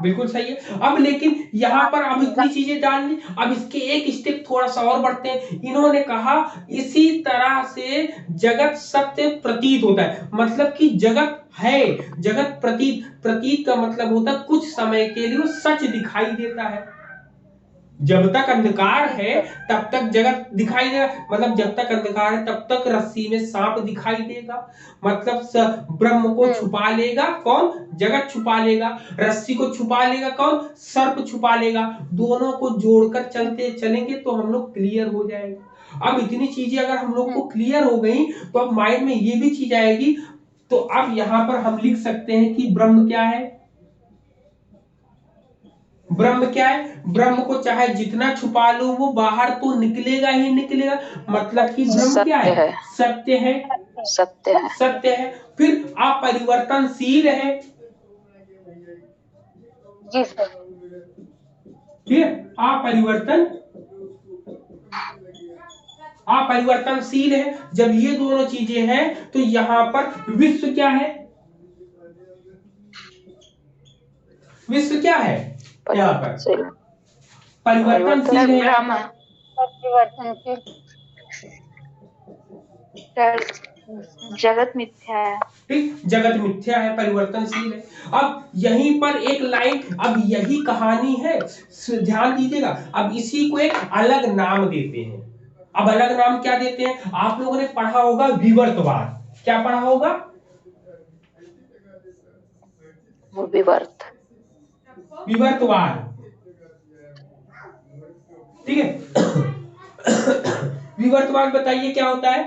S1: बिल्कुल सही है। अब लेकिन यहाँ पर अब इतनी चीजें जान ली, अब इसके एक स्टेप थोड़ा सा और बढ़ते हैं। इन्होंने कहा इसी तरह से जगत सत्य प्रतीत होता है, मतलब कि जगत है, जगत प्रतीत का मतलब होता है कुछ समय के लिए वो सच दिखाई देता है। जब तक अंधकार है तब तक जगत दिखाई देगा, मतलब जब तक अंधकार है तब तक रस्सी में सांप दिखाई देगा, मतलब ब्रह्म को छुपा लेगा कौन? जगत छुपा लेगा। रस्सी को छुपा लेगा कौन? सर्प छुपा लेगा। दोनों को जोड़कर चलते चलेंगे तो हम लोग क्लियर हो जाएंगे। अब इतनी चीजें अगर हम लोग को क्लियर हो गई तो अब माइंड में ये भी चीज आएगी। तो अब यहां पर हम लिख सकते हैं कि ब्रह्म क्या है? ब्रह्म क्या है? ब्रह्म को चाहे जितना छुपा लो वो बाहर तो निकलेगा ही निकलेगा, मतलब कि ब्रह्म क्या है? सत्य है,
S2: सत्य है,
S1: सत्य है। फिर अपरिवर्तनशील है,
S4: जी सर।
S1: ठीक है, अपरिवर्तनशील है। जब ये दोनों चीजें हैं तो यहाँ पर विश्व क्या है? विश्व क्या है? यहाँ पर परिवर्तनशील है,
S4: परिवर्तनशील।
S2: जगत मिथ्या है।
S1: ठीक, जगत मिथ्या है, परिवर्तनशील है। अब यहीं पर एक लाइन, अब यही कहानी है, ध्यान दीजिएगा। अब इसी को एक अलग नाम देते हैं। अब अलग नाम क्या देते हैं? आप लोगों ने पढ़ा होगा विवर्तवाद। क्या पढ़ा होगा? विवर्तवाद, ठीक है। विवर्तवाद बताइए क्या होता है?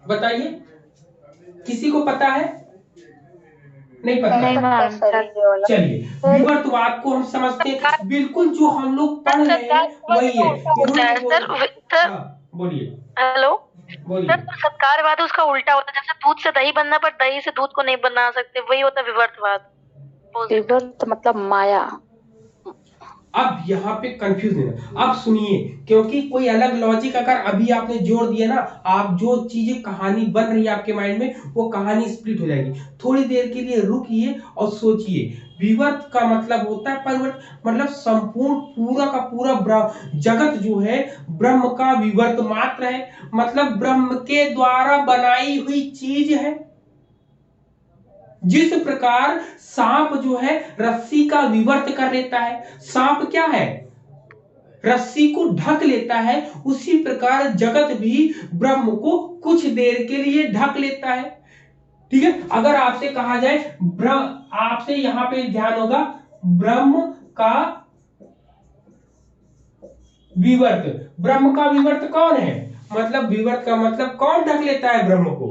S1: बताइए, किसी को पता है? नहीं पता? चलिए, विवर्तवाद को हम समझते हैं, बिल्कुल जो हम लोग पढ़ रहे हैं वही है। बोलिए।
S5: हेलो,
S1: बोलिए।
S5: सत्कारवाद उसका उल्टा होता है। जैसे दूध से दही बनना पर दही से दूध को नहीं बना सकते, वही होता है विवर्तवाद।
S2: विवर्त मतलब माया।
S1: अब यहाँ पे कंफ्यूज नहीं है। अब सुनिए, क्योंकि कोई अलग लॉजिक अगर अभी आपने जोड़ दिया ना, आप जो चीजें कहानी बन रही है आपके माइंड में, वो कहानी स्प्लिट हो जाएगी। थोड़ी देर के लिए रुकिए और सोचिए। विवर्त का मतलब होता है परिवर्त, मतलब संपूर्ण पूरा का पूरा जगत जो है ब्रह्म का विवर्त मात्र है, मतलब ब्रह्म के द्वारा बनाई हुई चीज है। जिस प्रकार सांप जो है रस्सी का विवर्त कर लेता है। सांप क्या है? रस्सी को ढक लेता है, उसी प्रकार जगत भी ब्रह्म को कुछ देर के लिए ढक लेता है। ठीक है, अगर आपसे कहा जाए आपसे यहां पे ध्यान होगा ब्रह्म का विवर्त। ब्रह्म का विवर्त कौन है? मतलब विवर्त का मतलब कौन ढक लेता है ब्रह्म को?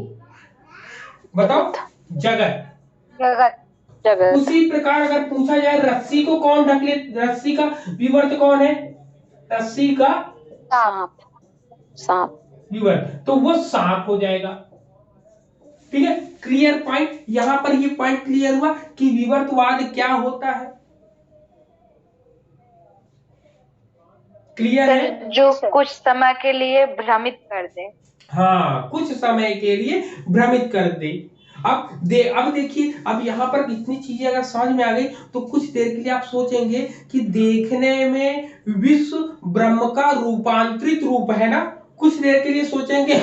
S1: बताओ। जगत।
S4: जगत।
S1: उसी प्रकार अगर पूछा जाए रस्सी को कौन ढक ले, रस्सी का विवर्त कौन है? रस्सी का
S5: सांप
S1: विवर्त, तो वो सांप हो जाएगा। ठीक है, क्लियर पॉइंट। यहां पर ये पॉइंट क्लियर हुआ कि विवर्तवाद क्या होता है। क्लियर है?
S2: जो कुछ समय के लिए भ्रमित कर दे।
S1: हाँ, कुछ समय के लिए भ्रमित कर दे। अब देखिए, अब यहाँ पर इतनी चीजें अगर समझ में आ गई तो कुछ देर के लिए आप सोचेंगे कि देखने में विश्व ब्रह्म का रूपांतरित रूप है ना। कुछ देर के लिए सोचेंगे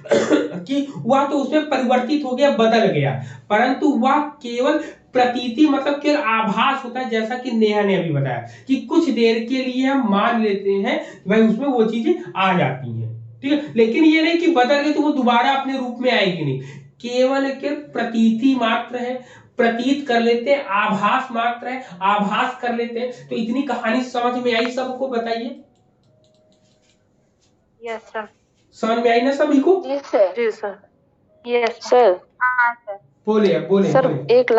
S1: कि वह तो उसमें परिवर्तित हो गया, बदल गया, परंतु वह केवल प्रतीति मतलब केवल आभास होता है। जैसा कि नेहा ने अभी बताया कि कुछ देर के लिए हम मान लेते हैं भाई उसमें वो चीजें आ जाती हैं। ठीक है, लेकिन ये नहीं कि बदल गई तो वो दोबारा अपने रूप में आएगी नहीं, केवल प्रतीति मात्र है, प्रतीत कर लेते हैं, आभास मात्र है, आभास कर लेते हैं। तो इतनी कहानी समझ में आई सबको? बताइए।
S2: Yes sir.
S1: समझ में आई ना सभी को?
S4: जी सर।
S5: जी सर।
S2: यस
S5: सर
S4: हाँ सर।
S1: बोले
S5: सर एक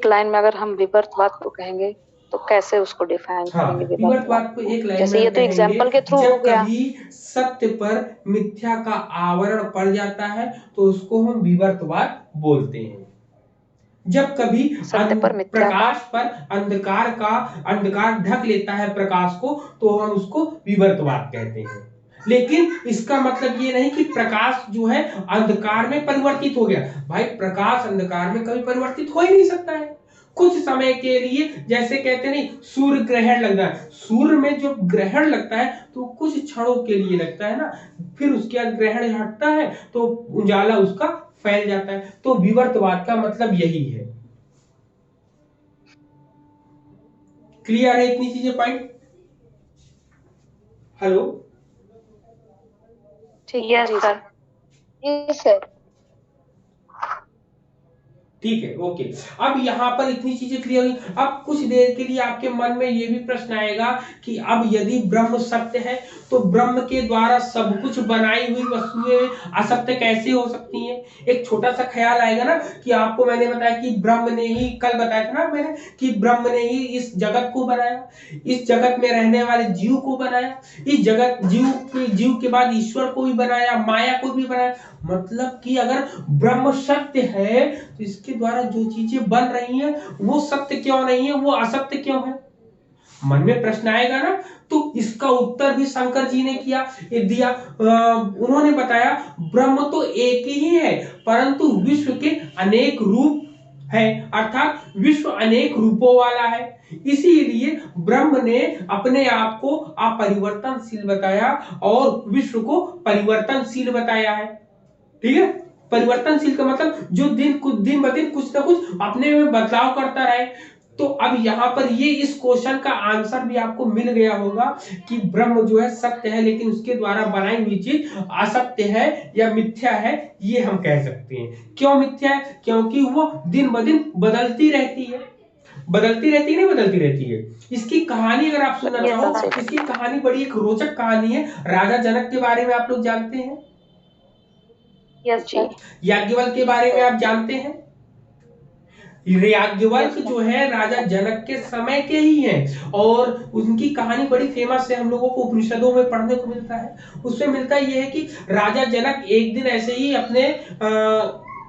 S5: लाइन में अगर हम विवर्तवाद को कहेंगे तो कैसे उसको डिफाइन करेंगे?
S1: विवर्तवाद को एक लाइन
S5: जैसे
S1: में
S5: ये तो एग्जाम्पल के थ्रू हो
S1: जब
S5: गया।
S1: कभी सत्य पर मिथ्या का आवरण पड़ जाता है तो उसको हम विवर्तवाद बोलते हैं। जब कभी
S5: सत्य पर मिथ्या
S1: प्रकाश पर अंधकार ढक लेता है प्रकाश को तो हम उसको विवर्तवाद कहते हैं। लेकिन इसका मतलब ये नहीं कि प्रकाश जो है अंधकार में परिवर्तित हो गया। भाई प्रकाश अंधकार में कभी परिवर्तित हो ही नहीं सकता है। कुछ समय के लिए, जैसे कहते नहीं सूर्य ग्रहण लगता है, सूर्य में जो ग्रहण लगता है तो कुछ क्षणों के लिए लगता है ना, फिर उसके बाद ग्रहण हटता है तो उजाला उसका फैल जाता है। तो विवर्तवाद का मतलब यही है। क्लियर है इतनी चीजें पॉइंट? हेलो,
S5: ठीक है सर।
S4: जी सर।
S1: ठीक है, ओके। अब यहाँ पर इतनी चीजें क्लियर हुई। अब कुछ देर के लिए आपके मन में ये भी प्रश्न आएगा कि अब यदि ब्रह्म सत्य है तो ब्रह्म के द्वारा सब कुछ बनाई हुई वस्तुएं असत्य कैसे हो सकती हैं? एक छोटा सा ख्याल आएगा ना कि आपको मैंने बताया कि ब्रह्म ने ही, कल बताया था ना मैंने कि ब्रह्म ने ही इस जगत को बनाया, इस जगत में रहने वाले जीव को बनाया, इस जगत जीव के बाद ईश्वर को भी बनाया, माया को भी बनाया। मतलब कि अगर ब्रह्म सत्य है तो इसके द्वारा जो चीजें बन रही हैं वो सत्य क्यों नहीं है, वो असत्य क्यों है? मन में प्रश्न आएगा ना। तो इसका उत्तर भी शंकर जी ने दिया। उन्होंने बताया ब्रह्म तो एक ही है परंतु विश्व के अनेक रूप है, अर्थात विश्व अनेक रूपों वाला है। इसीलिए ब्रह्म ने अपने आप को अपरिवर्तनशील बताया और विश्व को परिवर्तनशील बताया है। ठीक है, परिवर्तनशील का मतलब जो दिन ब दिन कुछ ना कुछ अपने में बदलाव करता रहे। तो अब यहाँ पर ये इस क्वेश्चन का आंसर भी आपको मिल गया होगा कि ब्रह्म जो है सत्य है लेकिन उसके द्वारा बनाई हुई चीज असत्य है या मिथ्या है, ये हम कह सकते हैं। क्यों मिथ्या है? क्योंकि वो दिन ब दिन बदलती रहती है। बदलती रहती है। इसकी कहानी अगर आप सुनना चाहो, इसकी कहानी बड़ी एक रोचक कहानी है। राजा जनक के बारे में आप लोग जानते हैं?
S2: यस जी।
S1: याज्ञवल्क्य के बारे में आप जानते हैं? याज्ञवल्क्य जो है राजा जनक के समय के ही हैं और उनकी कहानी बड़ी फेमस है, हम लोगों को उपनिषदों में पढ़ने को मिलता है। उसमें मिलता यह है कि राजा जनक एक दिन ऐसे ही अपने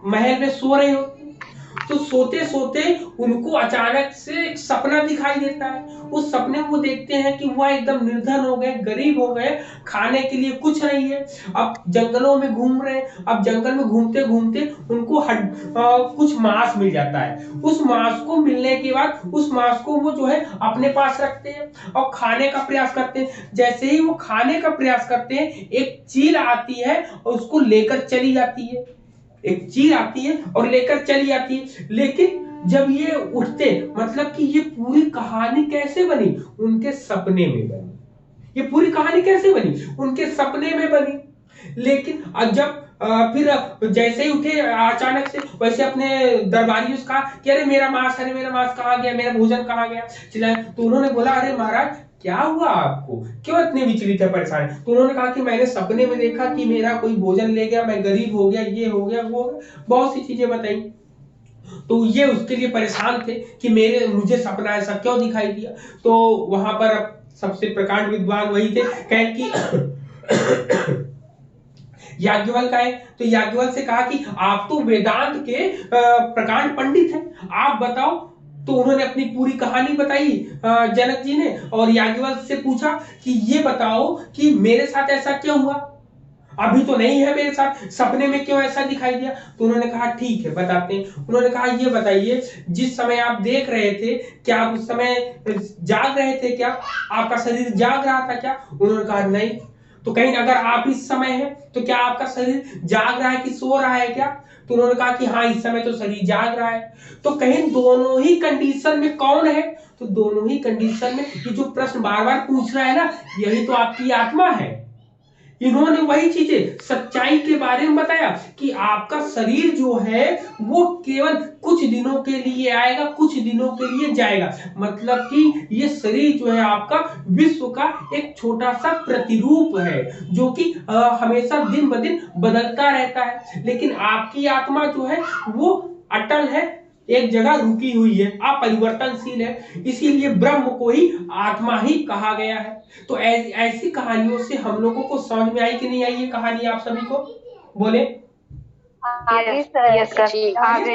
S1: महल में सो रहे होते, तो सोते सोते उनको अचानक से एक सपना दिखाई देता है। उस सपने में वो देखते हैं कि वह एकदम निर्धन हो गए, गरीब हो गए, खाने के लिए कुछ नहीं है। अब जंगलों में घूम रहे हैं। अब जंगल में घूमते घूमते उनको कुछ मांस मिल जाता है। उस मांस को मिलने के बाद उस मांस को वो जो है अपने पास रखते हैं और खाने का प्रयास करते हैं। जैसे ही वो खाने का प्रयास करते हैं एक चील आती है और उसको लेकर चली जाती है। एक चील आती है और लेकर चली जाती है। लेकिन जब ये उठते, मतलब कि ये पूरी कहानी कैसे बनी? उनके सपने में बनी। ये पूरी कहानी कैसे बनी? उनके सपने में बनी। लेकिन जब फिर जैसे ही उठे अचानक से, वैसे अपने दरबारियों से कहा कि अरे मेरा मांस कहाँ गया, मेरा भोजन कहाँ गया, चिल्लाए। तो उन्होंने बोला अरे महाराज क्या हुआ आपको, क्यों इतने विचलित है, परेशान? तो उन्होंने कहा कि मैंने सपने में देखा कि मेरा कोई भोजन ले गया, मैं गरीब हो गया, ये हो गया, वो हो गया, बहुत सी चीजें बताई। तो ये उसके लिए परेशान थे कि मुझे सपना ऐसा क्यों दिखाई दिया। तो वहां पर सबसे प्रकांड विद्वान वही थे, कहें कि याज्ञवल्क आए। तो याज्ञवल्क से कहा कि आप तो वेदांत के प्रकांड पंडित हैं, आप बताओ। तो उन्होंने अपनी पूरी कहानी बताई जनक जी ने, और याज्ञवल्क से पूछा कि ये बताओ कि मेरे साथ ऐसा क्यों हुआ, अभी तो नहीं है मेरे साथ, सपने में क्यों ऐसा दिखाई दिया। तो उन्होंने कहा ठीक है बताते हैं। उन्होंने कहा ये बताइए, जिस समय आप देख रहे थे, क्या आप उस समय जाग रहे थे, क्या आपका शरीर जाग रहा था क्या? उन्होंने कहा नहीं। तो कहीं अगर आप इस समय है तो क्या आपका शरीर जाग रहा है कि सो रहा है क्या? तो उन्होंने कहा कि हाँ इस समय तो शरीर जाग रहा है। तो कहीं दोनों ही कंडीशन में कौन है? तो दोनों ही कंडीशन में ये जो प्रश्न बार बार पूछ रहा है ना, यही तो आपकी आत्मा है। इन्होंने वही चीजें सच्चाई के बारे में बताया कि आपका शरीर जो है वो केवल कुछ दिनों के लिए आएगा, कुछ दिनों के लिए जाएगा। मतलब कि ये शरीर जो है आपका विश्व का एक छोटा सा प्रतिरूप है, जो कि हमेशा दिन ब दिन बदलता रहता है। लेकिन आपकी आत्मा जो है वो अटल है, एक जगह रुकी हुई है, अपरिवर्तनशील है। इसीलिए ब्रह्म को ही आत्मा ही कहा गया है। तो ऐसी कहानियों से हम लोगों को समझ में आई कि नहीं आई ये कहानी? आप सभी को बोले
S4: आगे सर, आगे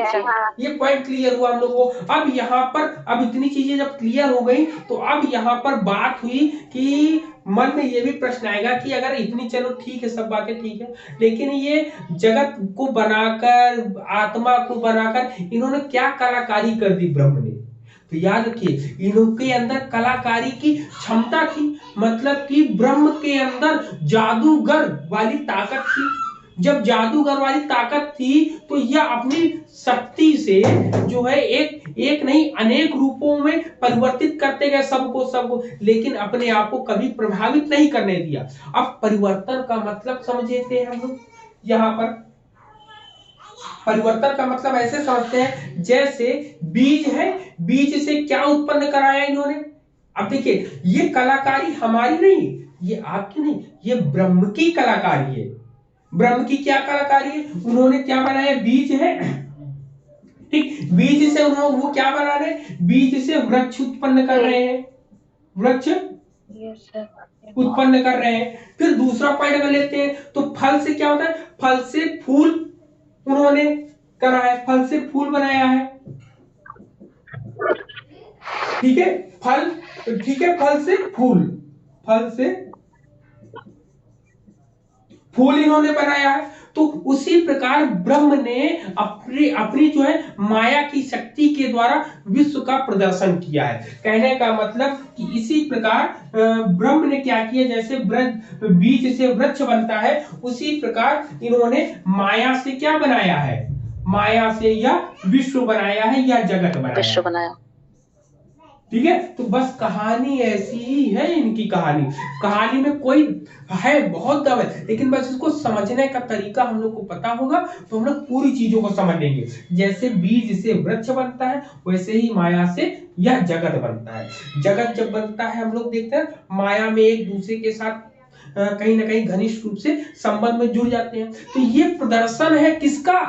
S1: ये पॉइंट क्लियर हुआ हम लोगों को। अब यहाँ पर अब इतनी चीजें जब क्लियर हो गई, तो अब यहाँ पर बात हुई कि मन में ये भी प्रश्न आएगा कि अगर इतनी, चलो ठीक है, सब बातें ठीक है, लेकिन ये जगत को बनाकर, आत्मा को बनाकर इन्होंने क्या कलाकारी कर दी ब्रह्म ने? तो याद रखिए, इनके अंदर कलाकारी की क्षमता थी। मतलब कि ब्रह्म के अंदर जादूगर वाली ताकत थी। जब जादूगर वाली ताकत थी तो यह अपनी शक्ति से जो है एक नहीं अनेक रूपों में परिवर्तित करते गए सबको, लेकिन अपने आप को कभी प्रभावित नहीं करने दिया। अब परिवर्तन का मतलब समझते हैं हम लोग। यहाँ पर परिवर्तन का मतलब ऐसे समझते हैं, जैसे बीज है, बीज से क्या उत्पन्न कराया इन्होंने। अब देखिए, ये कलाकारी हमारी नहीं, ये आपकी नहीं, ये ब्रह्म की कलाकारी है। ब्रह्म की क्या कलाकारी है? उन्होंने क्या बनाया? बीज है, ठीक, बीज से उन्होंने वो क्या बना रहे? बीज से वृक्ष उत्पन्न कर रहे हैं, वृक्ष उत्पन्न कर रहे हैं। फिर दूसरा पॉइंट अगर लेते हैं तो फल से क्या होता है? फल से फूल उन्होंने करा है, फल से फूल बनाया है, ठीक है, फल, ठीक है, फल से फूल, फल से फूल इन्होंने बनाया है। तो उसी प्रकार ब्रह्म ने अपनी जो है माया की शक्ति के द्वारा विश्व का प्रदर्शन किया है। कहने का मतलब कि इसी प्रकार ब्रह्म ने क्या किया, जैसे बीज से वृक्ष बनता है, उसी प्रकार इन्होंने माया से क्या बनाया है? माया से यह विश्व बनाया है, या जगत बनाया। ठीक है, तो बस कहानी ऐसी ही है इनकी। कहानी में कोई है बहुत दम है, लेकिन बस इसको समझने का तरीका हम लोग को पता होगा तो हम लोग पूरी चीजों को समझ लेंगे। जैसे बीज से वृक्ष बनता है, वैसे ही माया से यह जगत बनता है। जगत जब बनता है, हम लोग देखते हैं माया में एक दूसरे के साथ कहीं ना कहीं घनिष्ठ रूप से संबंध में जुड़ जाते हैं। तो ये प्रदर्शन है किसका?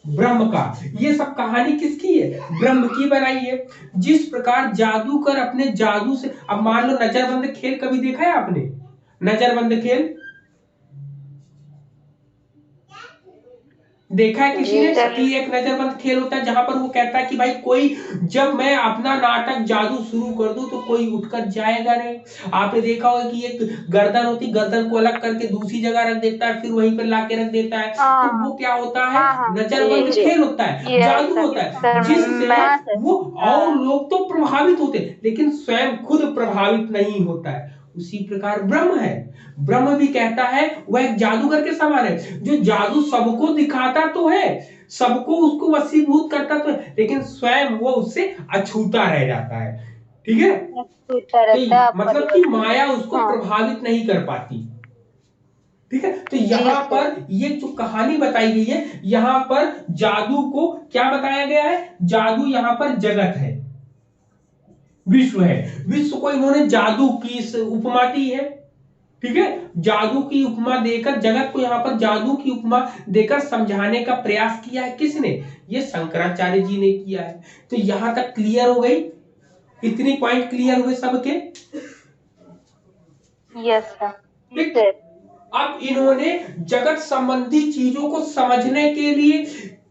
S1: ब्रह्म का। ये सब कहानी किसकी है? ब्रह्म की बनाई है। जिस प्रकार जादूगर अपने जादू से, अब मान लो नजरबंद खेल कभी देखा है आपने? नजरबंद खेल देखा है किसी ने? कि एक नजरबंद खेल होता है जहां पर वो कहता है कि भाई कोई, जब मैं अपना नाटक जादू शुरू कर दूं तो कोई उठकर जाएगा नहीं। आपने देखा होगा कि एक गर्दन होती, गर्दन को अलग करके दूसरी जगह रख देता है, फिर वहीं पर लाके रख देता है। तो वो क्या होता है? नजरबंद खेल होता है, जादू होता है, जिससे वो और लोग तो प्रभावित होते हैं लेकिन स्वयं खुद प्रभावित नहीं होता है। उसी प्रकार ब्रह्म है। ब्रह्म भी कहता है वह एक जादूगर के समान है, जो जादू सबको दिखाता तो है, सबको उसको वशीभूत करता तो है, लेकिन स्वयं वो उससे अछूता रह जाता है। ठीक है।
S4: उत्तरतः
S1: मतलब कि माया उसको
S4: हाँ।
S1: प्रभावित नहीं कर पाती। ठीक है, तो यहाँ पर ये जो कहानी बताई गई है, यहाँ पर जादू को क्या बताया गया है? जादू यहाँ पर जगत है, विश्व है। विश्व को इन्होंने जादू की उपमा दी है। ठीक है, जादू की उपमा देकर, जगत को यहाँ पर जादू की उपमा देकर समझाने का प्रयास किया है। किसने? ये शंकराचार्य जी ने किया है। तो यहां तक क्लियर हो गई? इतनी पॉइंट क्लियर हुए सबके?
S4: Yes sir.
S1: अब इन्होंने जगत संबंधी चीजों को समझने के लिए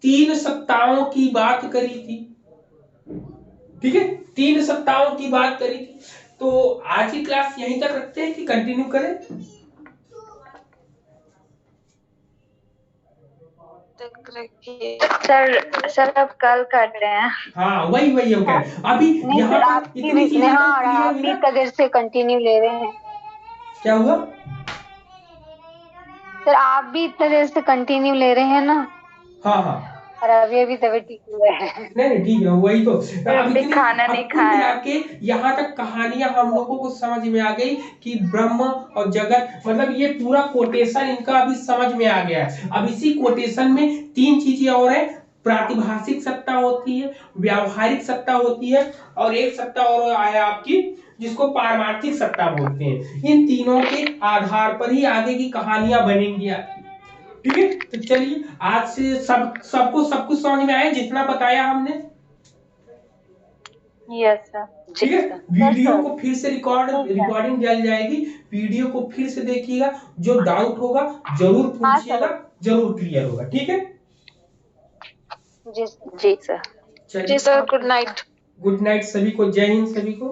S1: 3 सत्ताओं की बात करी थी। ठीक है, 3 सत्ताओं की बात करी थी। तो आज की क्लास यहीं तक रखते हैं कि कंटिन्यू करें?
S2: सर अब कल करते हैं।
S1: हाँ, वही हम कह रहे हैं। अभी
S4: नहीं
S1: यहाँ
S4: सर,
S1: पर
S4: आप
S1: इतनी चीजें
S4: आप भी इतना देर से कंटिन्यू ले रहे हैं।
S1: क्या हुआ
S4: सर? आप भी इतना देर से कंटिन्यू ले रहे हैं ना?
S1: हाँ
S4: और अभी तभी ठीक हुआ है।
S1: नहीं ठीक है, वही तो।
S2: अभी खाना नहीं खाया
S1: के यहाँ तक कहानियां हम लोगों को समझ में आ गई कि ब्रह्म और जगत, मतलब ये पूरा कोटेशन इनका अभी समझ में आ गया है। अब इसी कोटेशन में 3 चीजें और है। प्रातिभाषिक सत्ता होती है, व्यावहारिक सत्ता होती है, और एक सत्ता और है आपकी जिसको पारमार्थिक सत्ता बोलते हैं। इन तीनों के आधार पर ही आगे की कहानियां बनेंगी। ठीक है, तो चलिए आज से सबको सब कुछ समझ में आया जितना बताया हमने?
S4: Yes sir.
S1: ठीक है, वीडियो को फिर से रिकॉर्डिंग डाल जाएगी, वीडियो को फिर से देखिएगा। जो डाउट होगा जरूर पूछिएगा, जरूर क्लियर होगा। ठीक है
S4: जी सर।
S1: जी sir, good night. Good night सभी को, जय हिंद सभी को।